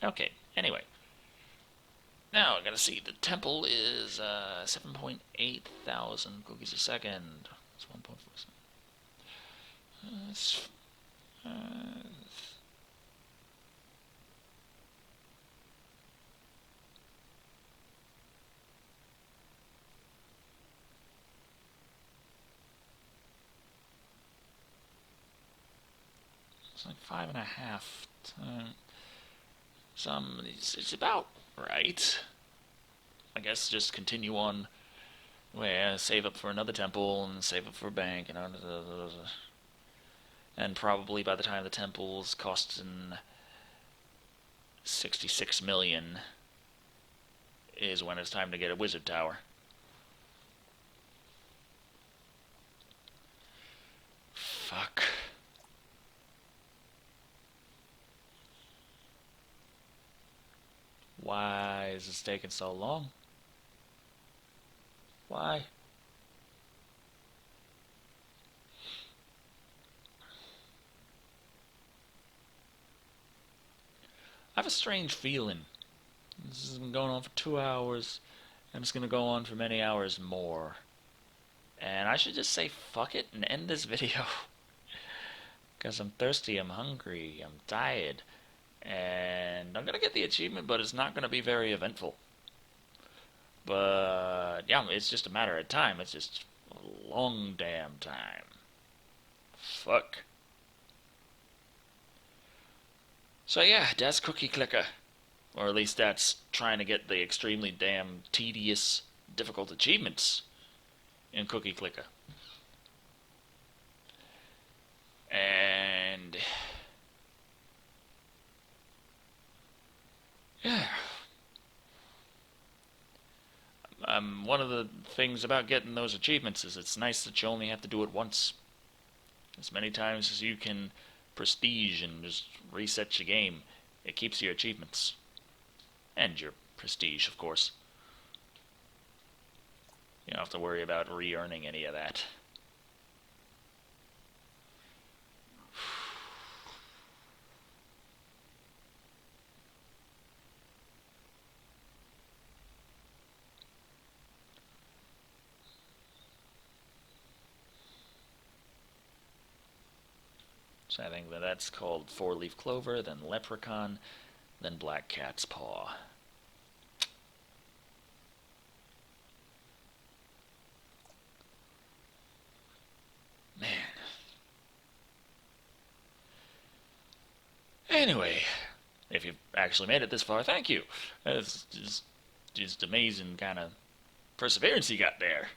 Okay, anyway. Now, I gotta see. The temple is 7.8 thousand cookies a second. It's 1.4. It's like 5.5 times. It's about right. I guess just continue on. Save up for another temple and save up for a bank and probably by the time the temple's costing 66 million is when it's time to get a wizard tower. Fuck. Why is this taking so long? Why? I have a strange feeling. This has been going on for 2 hours, and it's going to go on for many hours more. And I should just say fuck it and end this video. Because I'm thirsty, I'm hungry, I'm tired. And I'm going to get the achievement, but it's not going to be very eventful. But, yeah, it's just a matter of time. It's just a long damn time. Fuck. So yeah, that's Cookie Clicker. Or at least that's trying to get the extremely damn tedious, difficult achievements in Cookie Clicker. And yeah. One of the things about getting those achievements is it's nice that you only have to do it once. As many times as you can prestige and just reset your game, it keeps your achievements. And your prestige, of course. You don't have to worry about re-earning any of that. So I think that's called four-leaf clover, then leprechaun, then black cat's paw. Man. Anyway, if you've actually made it this far, thank you. It's just amazing kind of perseverance you got there.